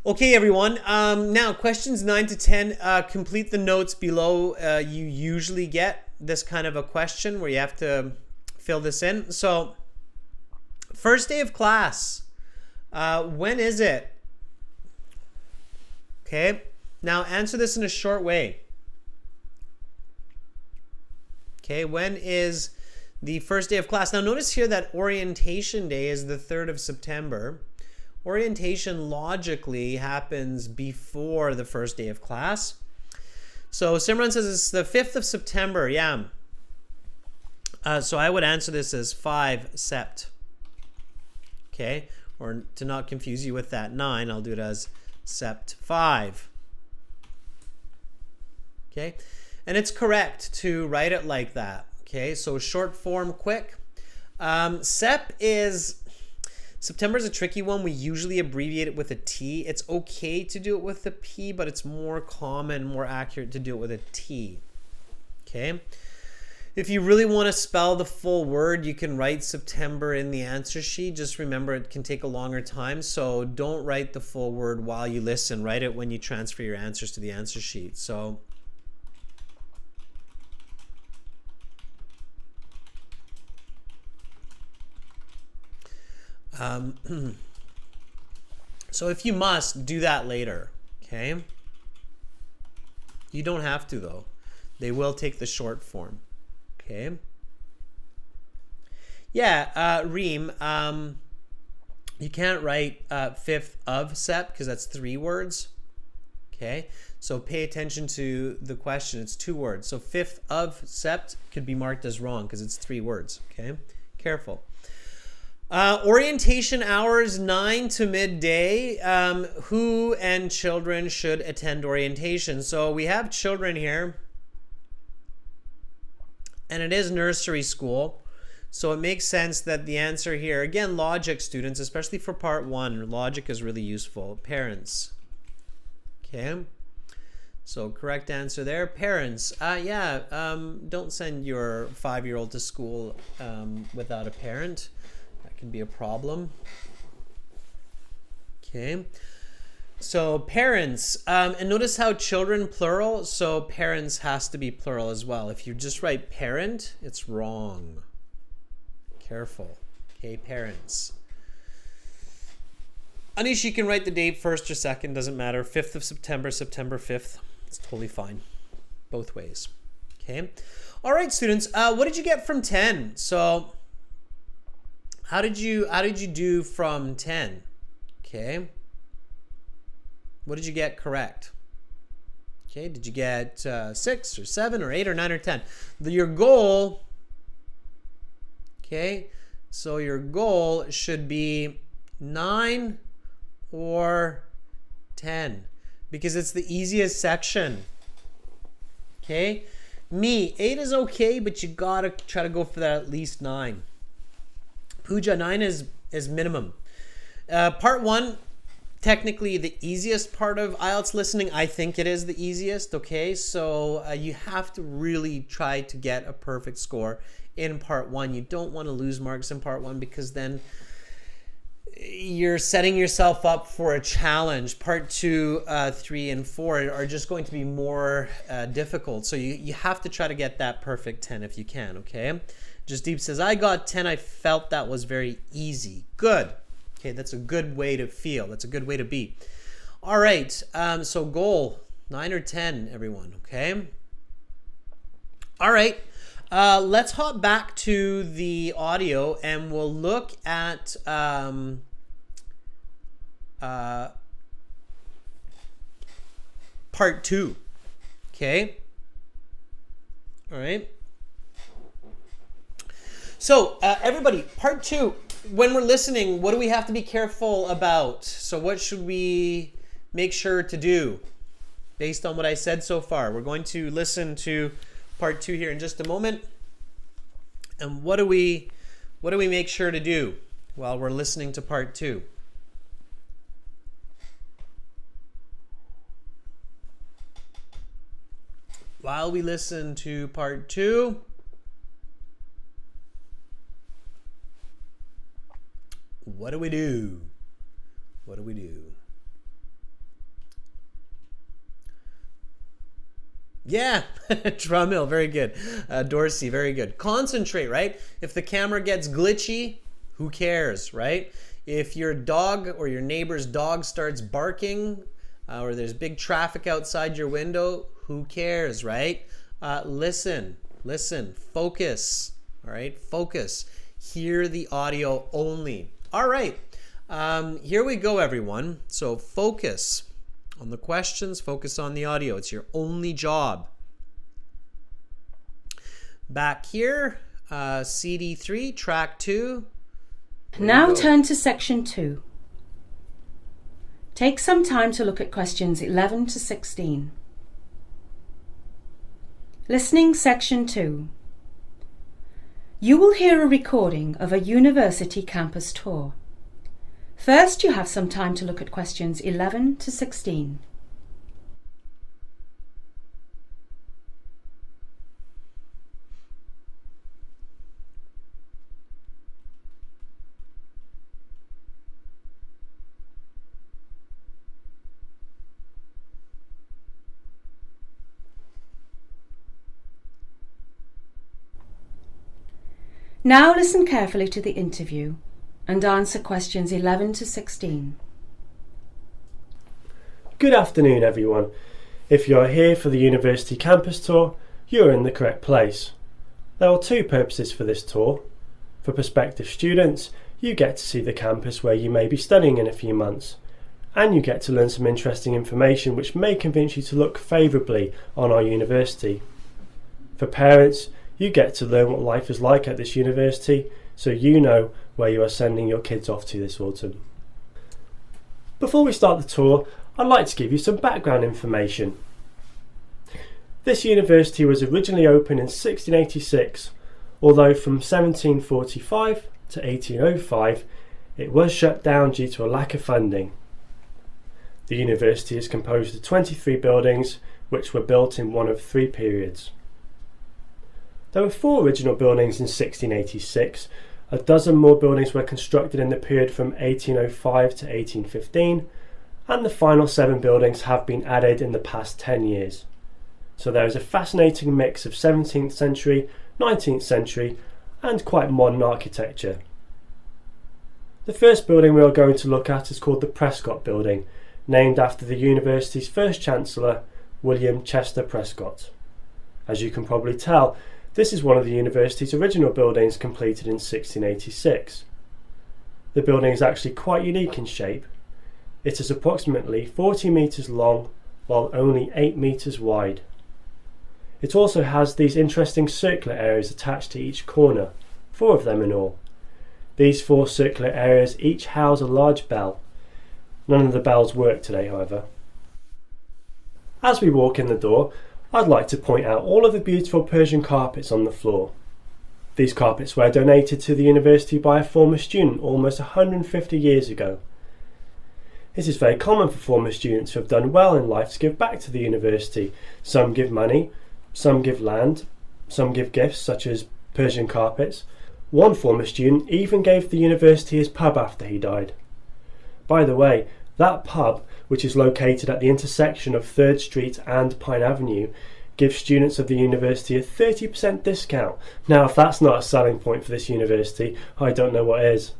Okay, everyone. Now, questions 9 to 10. Complete the notes below. You usually get this kind of a question where you have to fill this in. So, first day of class. When is it? Okay. Now, answer this in a short way. Okay, when is the first day of class? Now, notice here that orientation day is the 3rd of September. Orientation logically happens before the first day of class. So Simran says it's the 5th of September. Yeah. So I would answer this as 5 Sept. Okay. Or to not confuse you with that 9, I'll do it as Sept 5. Okay. And it's correct to write it like that. Okay. So short form, quick. Sep is... September is a tricky one. We usually abbreviate it with a T. It's okay to do it with a P, but it's more common, more accurate to do it with a T. Okay. If you really want to spell the full word, you can write September in the answer sheet. Just remember it can take a longer time, so don't write the full word while you listen. Write it when you transfer your answers to the answer sheet. So so if you must, do that later, okay? You don't have to, though. They will take the short form, okay? Yeah, Reem, you can't write 5th of Sept because that's 3 words, okay? So pay attention to the question. It's 2 words. So 5th of Sept could be marked as wrong because it's 3 words, okay? Careful. Orientation hours 9 to midday. Who and children should attend orientation? So we have children here, and it is nursery school. So it makes sense that the answer here, again, logic, students, especially for part 1, logic is really useful. Parents. Okay. So correct answer there, parents. Don't send your 5-year-old to school without a parent. That can be a problem. Okay. So parents, and notice how children plural, so parents has to be plural as well. If you just write parent, it's wrong. Careful. Okay, parents. Anish, you can write the date 1st or 2nd, doesn't matter. 5th of September, September 5th. It's totally fine. Both ways. Okay. All right, students. What did you get from 10? So how did you do from 10? Okay. What did you get correct? Okay, did you get 6 or 7 or 8 or 9 or 10? Your goal, okay, so your goal should be 9 or 10 because it's the easiest section. Okay, 8 is okay, but you gotta try to go for that at least 9. Pooja, 9 is minimum. Part 1, technically the easiest part of IELTS listening. I think it is the easiest, okay? So you have to really try to get a perfect score in part 1. You don't want to lose marks in part 1 because then you're setting yourself up for a challenge. Part 2, 3, and 4 are just going to be more difficult. So you have to try to get that perfect 10 if you can, okay? Just Deep says, I got 10. I felt that was very easy. Good. Okay, that's a good way to feel. That's a good way to be. All right, so goal, 9 or 10, everyone, okay? All right, let's hop back to the audio and we'll look at part 2, okay? All right. So, everybody, part 2. When we're listening, what do we have to be careful about? So what should we make sure to do based on what I said so far? We're going to listen to part 2 here in just a moment. And what do we make sure to do while we're listening to part 2? While we listen to part 2, what do we do? What do we do? Yeah, Drum very good. Dorsey, very good. Concentrate, right? If the camera gets glitchy, who cares, right? If your dog or your neighbor's dog starts barking or there's big traffic outside your window, who cares, right? Listen, focus, all right? Focus. Hear the audio only. All right, here we go, everyone. So focus on the questions, focus on the audio. It's your only job. Back here, CD3, track 2. Now turn to section 2. Take some time to look at questions 11 to 16. Listening section 2. You will hear a recording of a university campus tour. First, you have some time to look at questions 11 to 16. Now listen carefully to the interview and answer questions 11 to 16. Good afternoon, everyone. If you're here for the university campus tour, you're in the correct place. There are 2 purposes for this tour. For prospective students, you get to see the campus where you may be studying in a few months, and you get to learn some interesting information which may convince you to look favourably on our university. For parents, you get to learn what life is like at this university, so you know where you are sending your kids off to this autumn. Before we start the tour, I'd like to give you some background information. This university was originally opened in 1686, although from 1745 to 1805 it was shut down due to a lack of funding. The university is composed of 23 buildings which were built in one of 3 periods. There were 4 original buildings in 1686, a dozen more buildings were constructed in the period from 1805 to 1815, and the final 7 buildings have been added in the past 10 years. So there is a fascinating mix of 17th century, 19th century and quite modern architecture. The first building we are going to look at is called the Prescott Building, named after the university's first Chancellor, William Chester Prescott. As you can probably tell, this is one of the university's original buildings completed in 1686. The building is actually quite unique in shape. It is approximately 40 metres long while only 8 metres wide. It also has these interesting circular areas attached to each corner, 4 of them in all. These 4 circular areas each house a large bell. None of the bells work today, however. As we walk in the door, I'd like to point out all of the beautiful Persian carpets on the floor. These carpets were donated to the university by a former student almost 150 years ago. It is very common for former students who have done well in life to give back to the university. Some give money, some give land, some give gifts such as Persian carpets. One former student even gave the university his pub after he died. By the way, that pub, which is located at the intersection of 3rd Street and Pine Avenue, gives students of the university a 30% discount. Now, if that's not a selling point for this university, I don't know what is.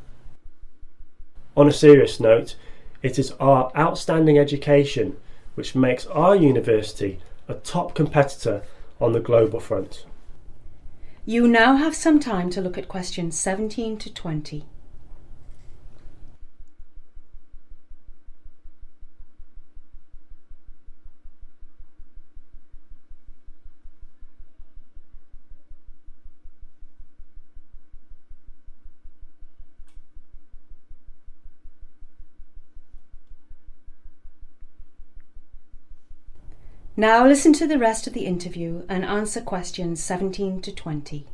On a serious note, it is our outstanding education which makes our university a top competitor on the global front. You now have some time to look at questions 17 to 20. Now listen to the rest of the interview and answer questions 17 to 20.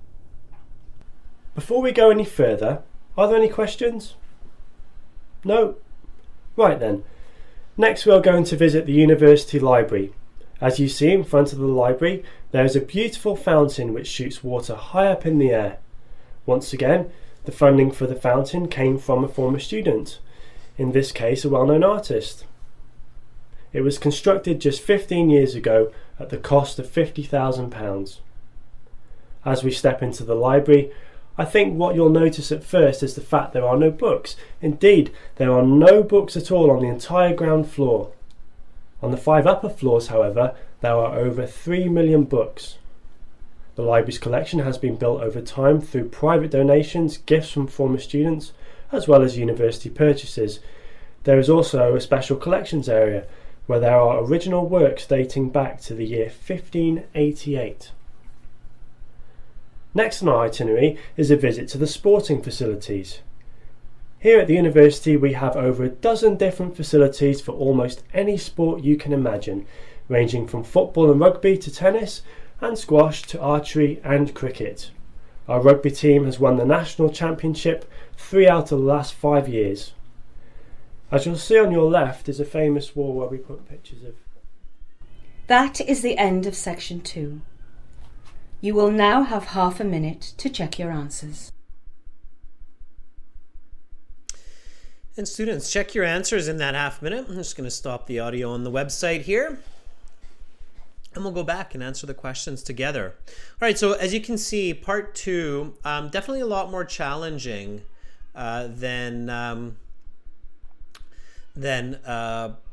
Before we go any further, are there any questions? No? Right then. Next we are going to visit the university library. As you see in front of the library, there is a beautiful fountain which shoots water high up in the air. Once again, the funding for the fountain came from a former student, in this case a well-known artist. It was constructed just 15 years ago at the cost of £50,000. As we step into the library, I think what you'll notice at first is the fact there are no books. Indeed, there are no books at all on the entire ground floor. On the 5 upper floors, however, there are over 3 million books. The library's collection has been built over time through private donations, gifts from former students, as well as university purchases. There is also a special collections area where there are original works dating back to the year 1588. Next on our itinerary is a visit to the sporting facilities. Here at the university we have over a dozen different facilities for almost any sport you can imagine, ranging from football and rugby to tennis and squash to archery and cricket. Our rugby team has won the national championship 3 out of the last 5 years. As you'll see on your left is a famous wall where we put pictures of. That is the end of section 2. You will now have half a minute to check your answers. And students, check your answers in that half minute. I'm just going to stop the audio on the website here. And we'll go back and answer the questions together. All right, so as you can see, part 2, definitely a lot more challenging than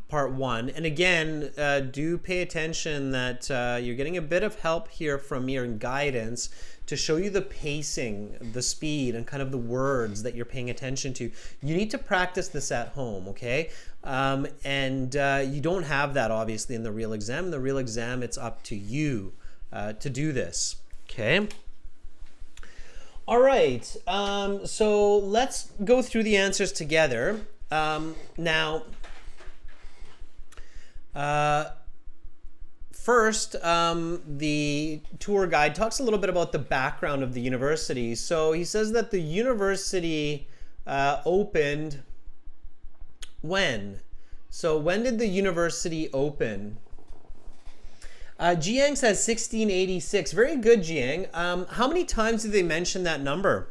part 1. And again, do pay attention that you're getting a bit of help here from me and guidance to show you the pacing, the speed, and kind of the words that you're paying attention to. You need to practice this at home, okay? And you don't have that obviously in the real exam. In the real exam, it's up to you to do this, okay? All right, so let's go through the answers together. first, the tour guide talks a little bit about the background of the university. So he says that the university opened when? So when did the university open? Jiang says 1686. Very good, Jiang. How many times did they mention that number?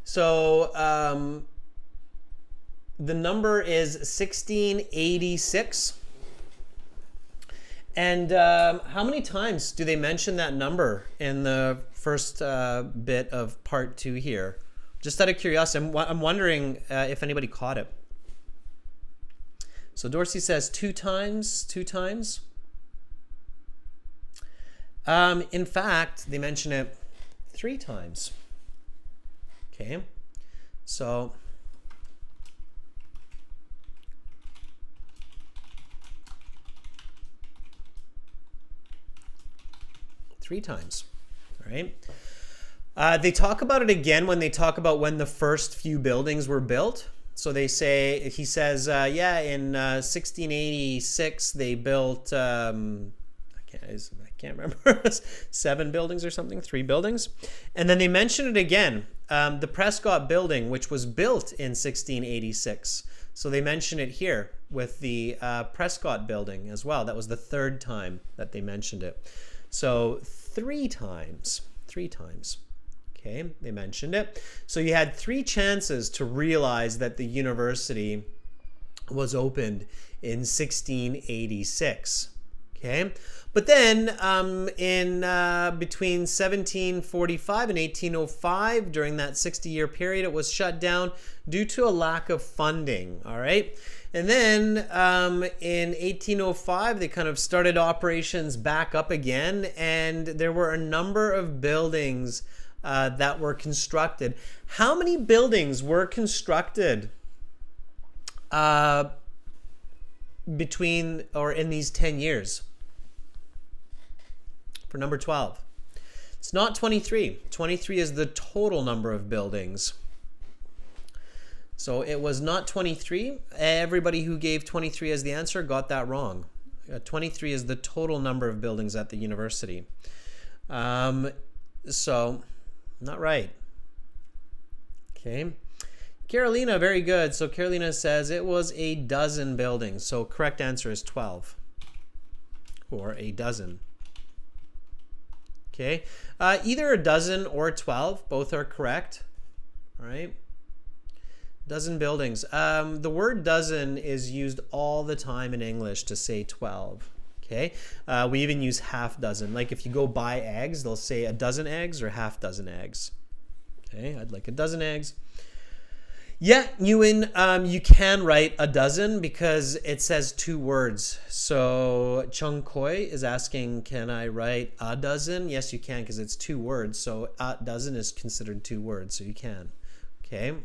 So the number is 1686. And how many times do they mention that number in the first bit of part 2 here? Just out of curiosity, I'm wondering if anybody caught it. So Dorsey says 2 times, 2 times. In fact, they mention it 3 times. Okay, so three times, all right? They talk about it again when they talk about when the first few buildings were built. So they say, he says, yeah, in 1686 they built, I can't remember, 7 buildings or something, 3 buildings. And then they mention it again, the Prescott building, which was built in 1686. So they mention it here with the Prescott building as well. That was the 3rd time that they mentioned it. So 3 times, 3 times. Okay, they mentioned it. So you had 3 chances to realize that the university was opened in 1686. Okay, but then in between 1745 and 1805, during that 60-year period, it was shut down due to a lack of funding. All right, and then in 1805, they kind of started operations back up again, and there were a number of buildings that were constructed. How many buildings were constructed between or in these 10 years? For number 12. It's not 23. 23 is the total number of buildings. So it was not 23. Everybody who gave 23 as the answer got that wrong. 23 is the total number of buildings at the university. So, not right. Okay. Carolina, very good. So Carolina says it was a dozen buildings. So correct answer is 12. Or a dozen. Okay. Either a dozen or 12. Both are correct. All right. Dozen buildings. The word dozen is used all the time in English to say 12. Okay. We even use half dozen. Like if you go buy eggs, they'll say a dozen eggs or half dozen eggs. Okay. I'd like a dozen eggs. Yeah, Ewan, you can write a dozen because it says 2 words. So Chung Koi is asking, can I write a dozen? Yes, you can because it's 2 words. So a dozen is considered 2 words, so you can. Okay.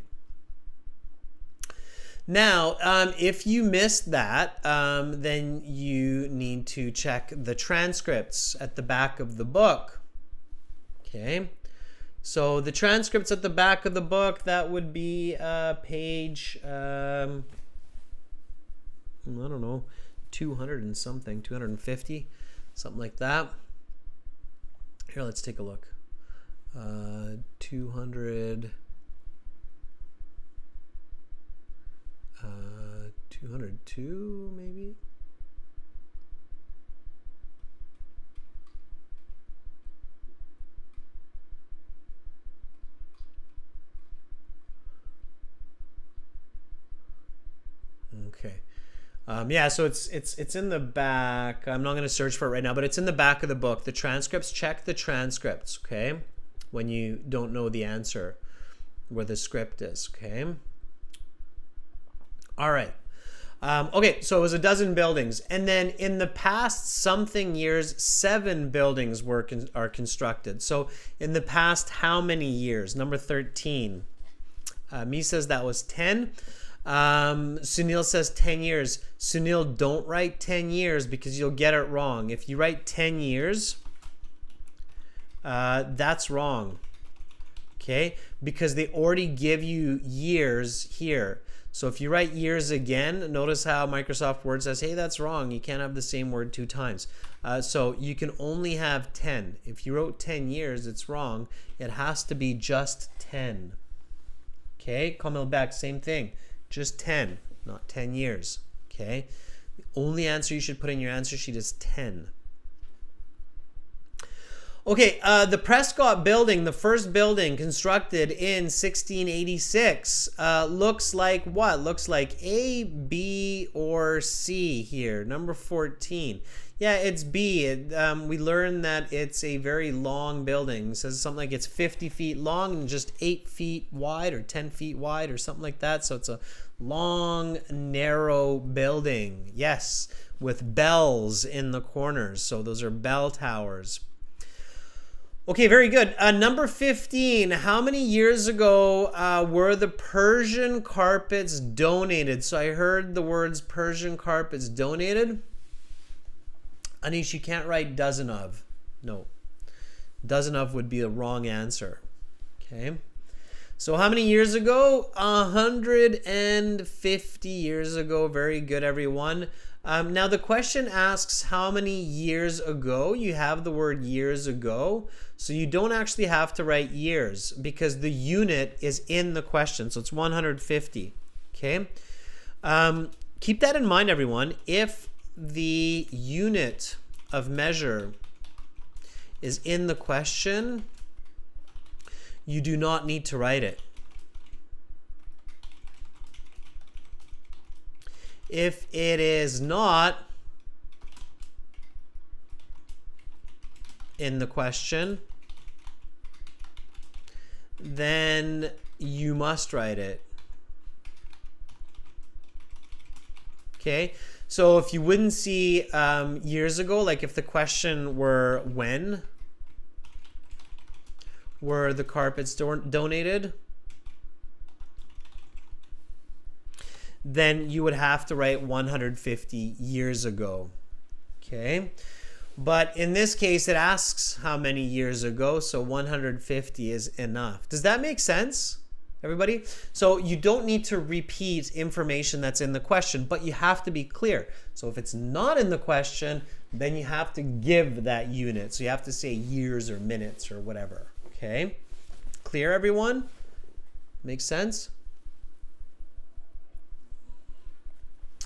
Now, if you missed that, then you need to check the transcripts at the back of the book. Okay. So the transcripts at the back of the book, that would be page, I don't know, 200 and something, 250, something like that. Here, let's take a look. 200, 202 maybe? Okay. Yeah, so it's in the back. I'm not going to search for it right now, but it's in the back of the book. The transcripts, check the transcripts, okay? When you don't know the answer, where the script is, okay? All right. Okay, so it was a dozen buildings. And then in the past something years, 7 buildings are constructed. So in the past how many years? Number 13. Me says that was 10. Sunil says 10 years. Sunil, don't write 10 years because you'll get it wrong. If you write 10 years, that's wrong. Okay? Because they already give you years here. So if you write years again, notice how Microsoft Word says, hey, that's wrong. You can't have the same word 2 times. So you can only have 10. If you wrote 10 years, it's wrong. It has to be just 10. Okay, Kamil Beck, same thing. Just 10, not 10 years. Okay, the only answer you should put in your answer sheet is 10. Okay, the Prescott building, the first building constructed in 1686, looks like what? Looks like A, B, or C here. Number 14. Yeah, it's B. We learned that it's a very long building. It says something like it's 50 feet long and just 8 feet wide or 10 feet wide or something like that. So it's a long, narrow building. Yes, with bells in the corners. So those are bell towers. Okay, very good. Number 15, how many years ago were the Persian carpets donated? So I heard the words Persian carpets donated. Anish, you can't write dozen of. No. Dozen of would be a wrong answer. Okay. So how many years ago? 150 years ago. Very good, everyone. Now the question asks how many years ago. You have the word years ago. So you don't actually have to write years because the unit is in the question. So it's 150. Okay. Keep that in mind, everyone. If the unit of measure is in the question, you do not need to write it. If it is not in the question, then you must write it. Okay, so if you wouldn't see years ago, like if the question were when were the carpets donated, then you would have to write 150 years ago. Okay, but in this case it asks how many years ago, so 150 is enough. Does that make sense, everybody? So you don't need to repeat information that's in the question, but you have to be clear. So if it's not in the question, then you have to give that unit. So you have to say years or minutes or whatever. Okay, clear, everyone? Makes sense?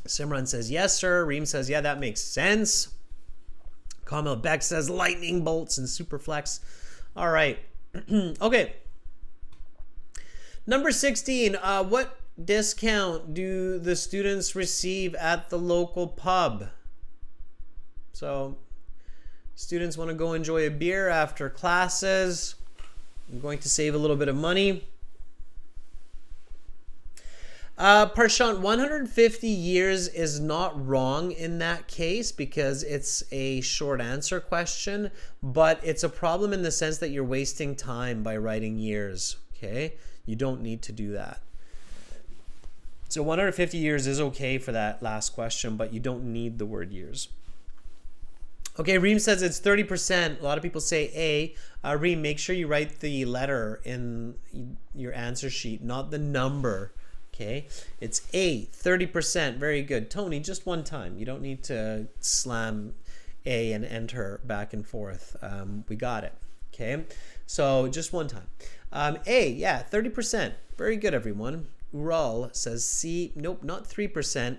Simran says, yes, sir. Reem says, yeah, that makes sense. Kamil Beck says, lightning bolts and superflex. All right. Okay. Number 16, what discount do the students receive at the local pub? So students want to go enjoy a beer after classes. I'm going to save a little bit of money. Parshant, 150 years is not wrong in that case because it's a short answer question, but it's a problem in the sense that you're wasting time by writing years, okay? You don't need to do that. So 150 years is okay for that last question, but you don't need the word years. Okay, Reem says it's 30%. A lot of people say A. Reem, make sure you write the letter in your answer sheet, not the number. Okay, it's A, 30%. Very good. Tony, just one time. You don't need to slam A and enter back and forth. We got it. Okay, so just one time. A, yeah, 30%. Very good, everyone. Ural says C. Nope, not 3%.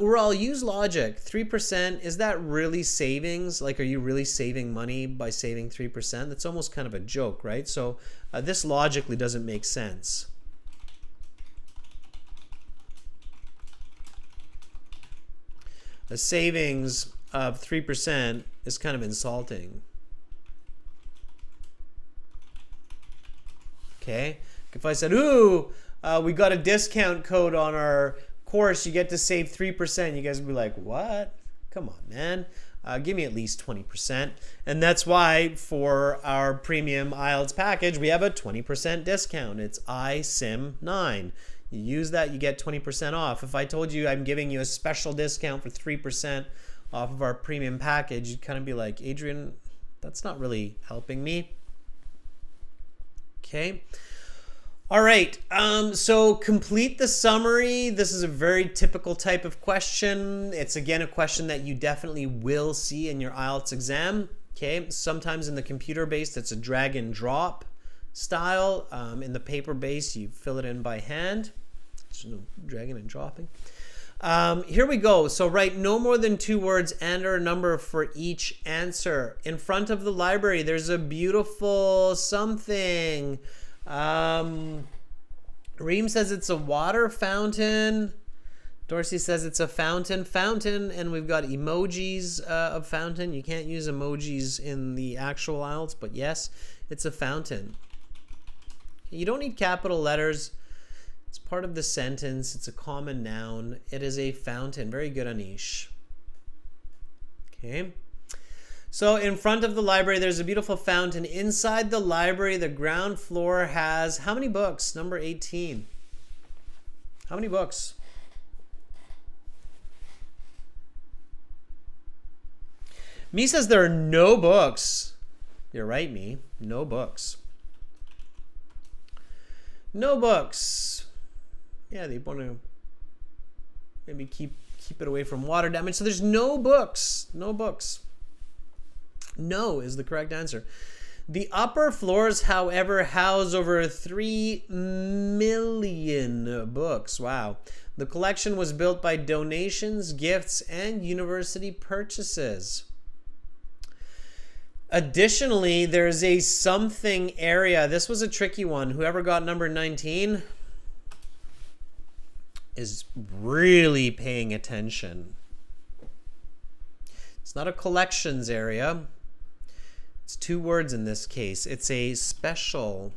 Ural, use logic. 3%, is that really savings? Like, are you really saving money by saving 3%? That's almost kind of a joke, right? So this logically doesn't make sense. A savings of 3% is kind of insulting. Okay, if I said, ooh, we got a discount code on our course, you get to save 3%, you guys would be like, what? Come on, man. Give me at least 20%. And that's why for our premium IELTS package, we have a 20% discount. It's ISIM9. You use that, you get 20% off. If I told you I'm giving you a special discount for 3% off of our premium package, you'd kind of be like, Adrian, that's not really helping me. Okay. All right, so complete the summary. This is a very typical type of question. It's again a question that you definitely will see in your IELTS exam. Okay, sometimes in the computer-based, it's a drag and drop style. In the paper-based, you fill it in by hand. There's no dragging and dropping. Here we go. So write no more than 2 words and or a number for each answer. In front of the library, there's a beautiful something. Reem says it's a water fountain. Dorsey says it's a fountain, and we've got emojis of fountain. You can't use emojis in the actual IELTS, but yes, it's a fountain. You don't need capital letters. It's part of the sentence. It's a common noun. It is a fountain. Very good, Anish. Okay. So in front of the library, there's a beautiful fountain. Inside the library, the ground floor has how many books? Number 18. How many books? Me says there are no books. You're right, Me. No books. No books. Yeah, they want to maybe keep it away from water damage. So there's no books. No books. No is the correct answer. The upper floors, however, house over 3 million books. Wow. The collection was built by donations, gifts, and university purchases. Additionally, there's a something area. This was a tricky one. Whoever got number 19 is really paying attention. It's not a collections area. It's 2 words in this case. It's a special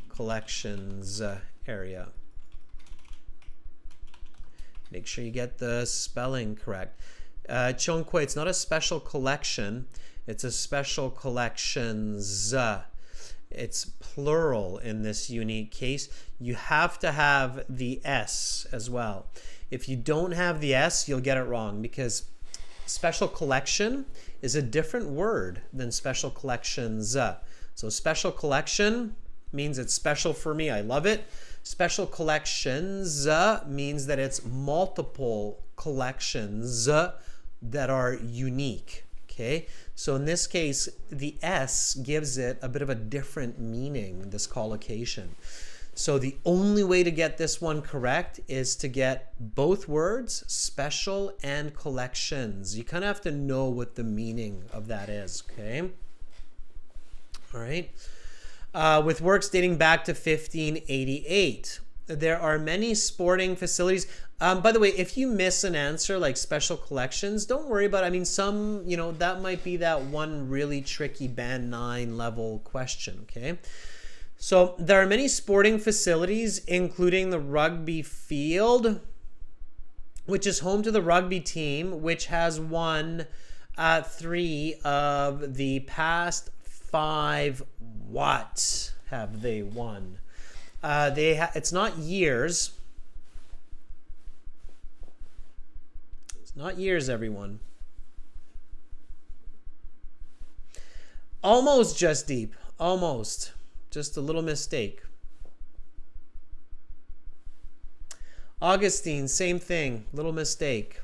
collections area. Make sure you get the spelling correct. Chongkui, it's not a special collection. It's a special collections. It's plural in this unique case. You have to have the S as well. If you don't have the S, you'll get it wrong because special collection is a different word than special collections. So special collection means it's special for me. I love it. Special collections means that it's multiple collections that are unique. Okay, so in this case, the S gives it a bit of a different meaning, this collocation. So the only way to get this one correct is to get both words, special and collections. You kind of have to know what the meaning of that is, okay? All right. With works dating back to 1588. There are many sporting facilities. By the way, if you miss an answer like special collections, don't worry about it. I mean, some, that might be that one really tricky band 9 level question, okay? So there are many sporting facilities, including the rugby field, which is home to the rugby team, which has won 3 of the past 5. What have they won? It's not years. It's not years, everyone. Almost just deep. Almost. Just a little mistake. Augustine, same thing. Little mistake.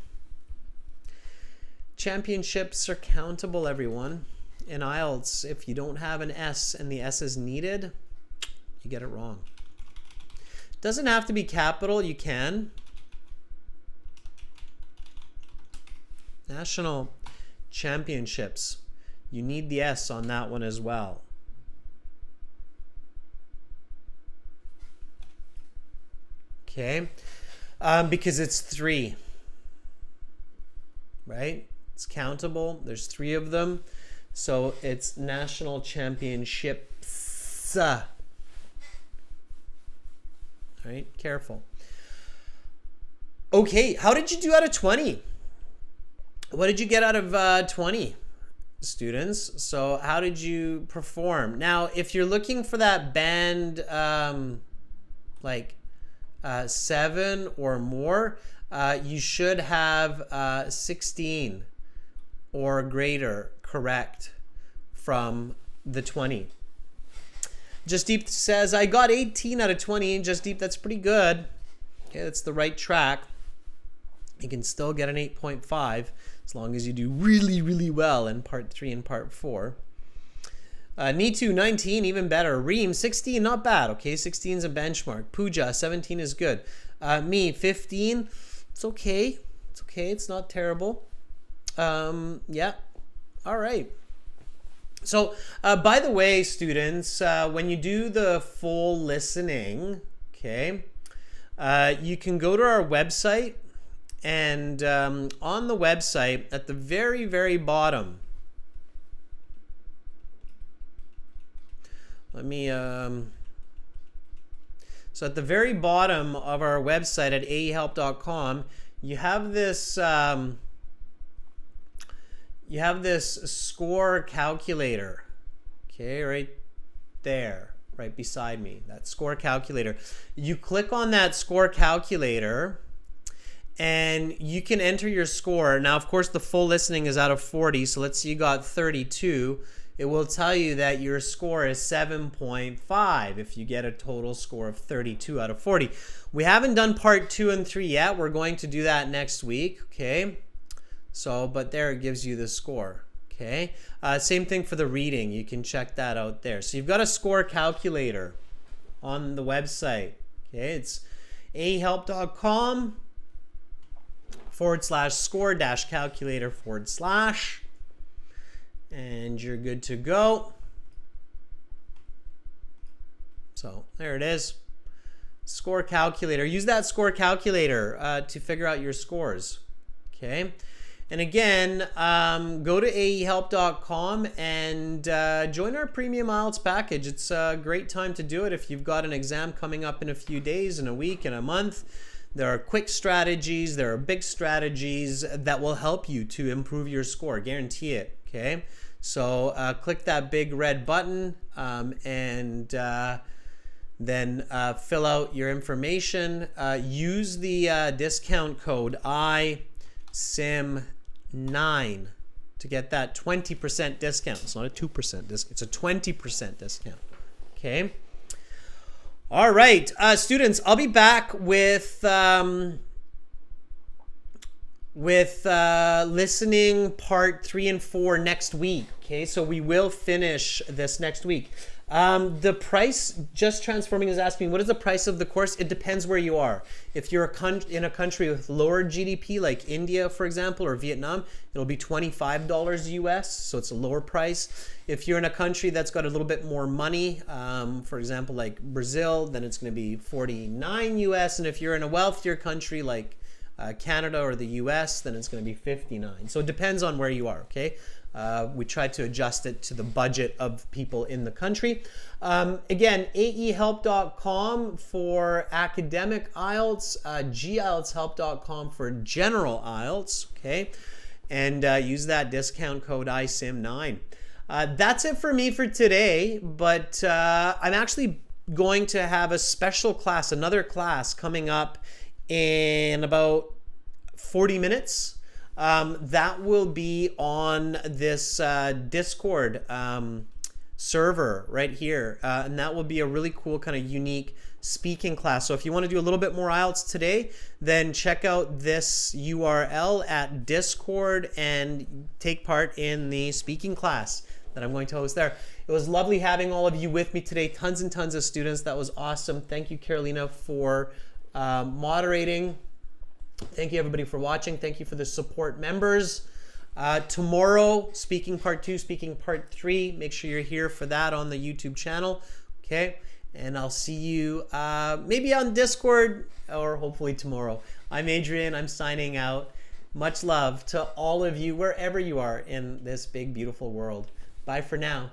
Championships are countable, everyone. In IELTS, if you don't have an S and the S is needed, you get it wrong. Doesn't have to be capital, you can. National championships. You need the S on that one as well. Okay, because it's 3, right? It's countable. There's 3 of them. So it's national championships. All right, careful. Okay, how did you do out of 20? What did you get out of 20, students? So how did you perform? Now, if you're looking for that band, 7 or more, you should have 16 or greater correct from the 20. Justdeep says, I got 18 out of 20. Justdeep, that's pretty good. Okay, that's the right track. You can still get an 8.5 as long as you do really, really well in part 3 and part 4. Nitu, 19, even better. Reem, 16, not bad. Okay, 16 is a benchmark. Pooja, 17 is good. Me, 15, it's okay. It's okay, it's not terrible. Yeah, all right. So, by the way, students, when you do the full listening, okay, you can go to our website, and on the website, at the very, very bottom, so at the very bottom of our website at aehelp.com, you have this score calculator. Okay, right there, right beside me, that score calculator. You click on that score calculator and you can enter your score. Now, of course, the full listening is out of 40, so let's say you got 32. It will tell you that your score is 7.5 if you get a total score of 32 out of 40. We haven't done part 2 and 3 yet. We're going to do that next week, okay? So, but there it gives you the score, okay? Same thing for the reading. You can check that out there. So you've got a score calculator on the website, okay? It's aehelp.com/score-calculator/ and you're good to go. So there it is. Score calculator. Use that score calculator to figure out your scores. Okay. And again, go to aehelp.com and join our premium IELTS package. It's a great time to do it if you've got an exam coming up in a few days, in a week, in a month. There are quick strategies. There are big strategies that will help you to improve your score. Guarantee it. Okay. So click that big red button and then fill out your information. Use the discount code ISIM9 to get that 20% discount. It's not a 2% discount. It's a 20% discount. Okay. All right, students, I'll be back with listening part 3 and 4 next week. Okay, so we will finish this next week. The price, Just Transforming is asking, what is the price of the course? It depends where you are. If you're in a country with lower GDP, like India, for example, or Vietnam, it'll be $25 US, so it's a lower price. If you're in a country that's got a little bit more money, for example, like Brazil, then it's going to be $49 US. And if you're in a wealthier country like Canada or the US, then it's going to be $59. So it depends on where you are, okay? We try to adjust it to the budget of people in the country. Again, aehelp.com for academic IELTS, gieltshelp.com for general IELTS, okay? And use that discount code ISIM9. That's it for me for today, but I'm actually going to have a special class, another class coming up in about 40 minutes. That will be on this Discord server right here. And that will be a really cool kind of unique speaking class. So if you want to do a little bit more IELTS today, then check out this URL at Discord and take part in the speaking class that I'm going to host there. It was lovely having all of you with me today. Tons and tons of students. That was awesome. Thank you, Carolina, for moderating. Thank you, everybody, for watching. Thank you for the support members. Tomorrow, speaking part 2, speaking part 3. Make sure you're here for that on the YouTube channel. Okay? And I'll see you maybe on Discord or hopefully tomorrow. I'm Adrian. I'm signing out. Much love to all of you wherever you are in this big, beautiful world. Bye for now.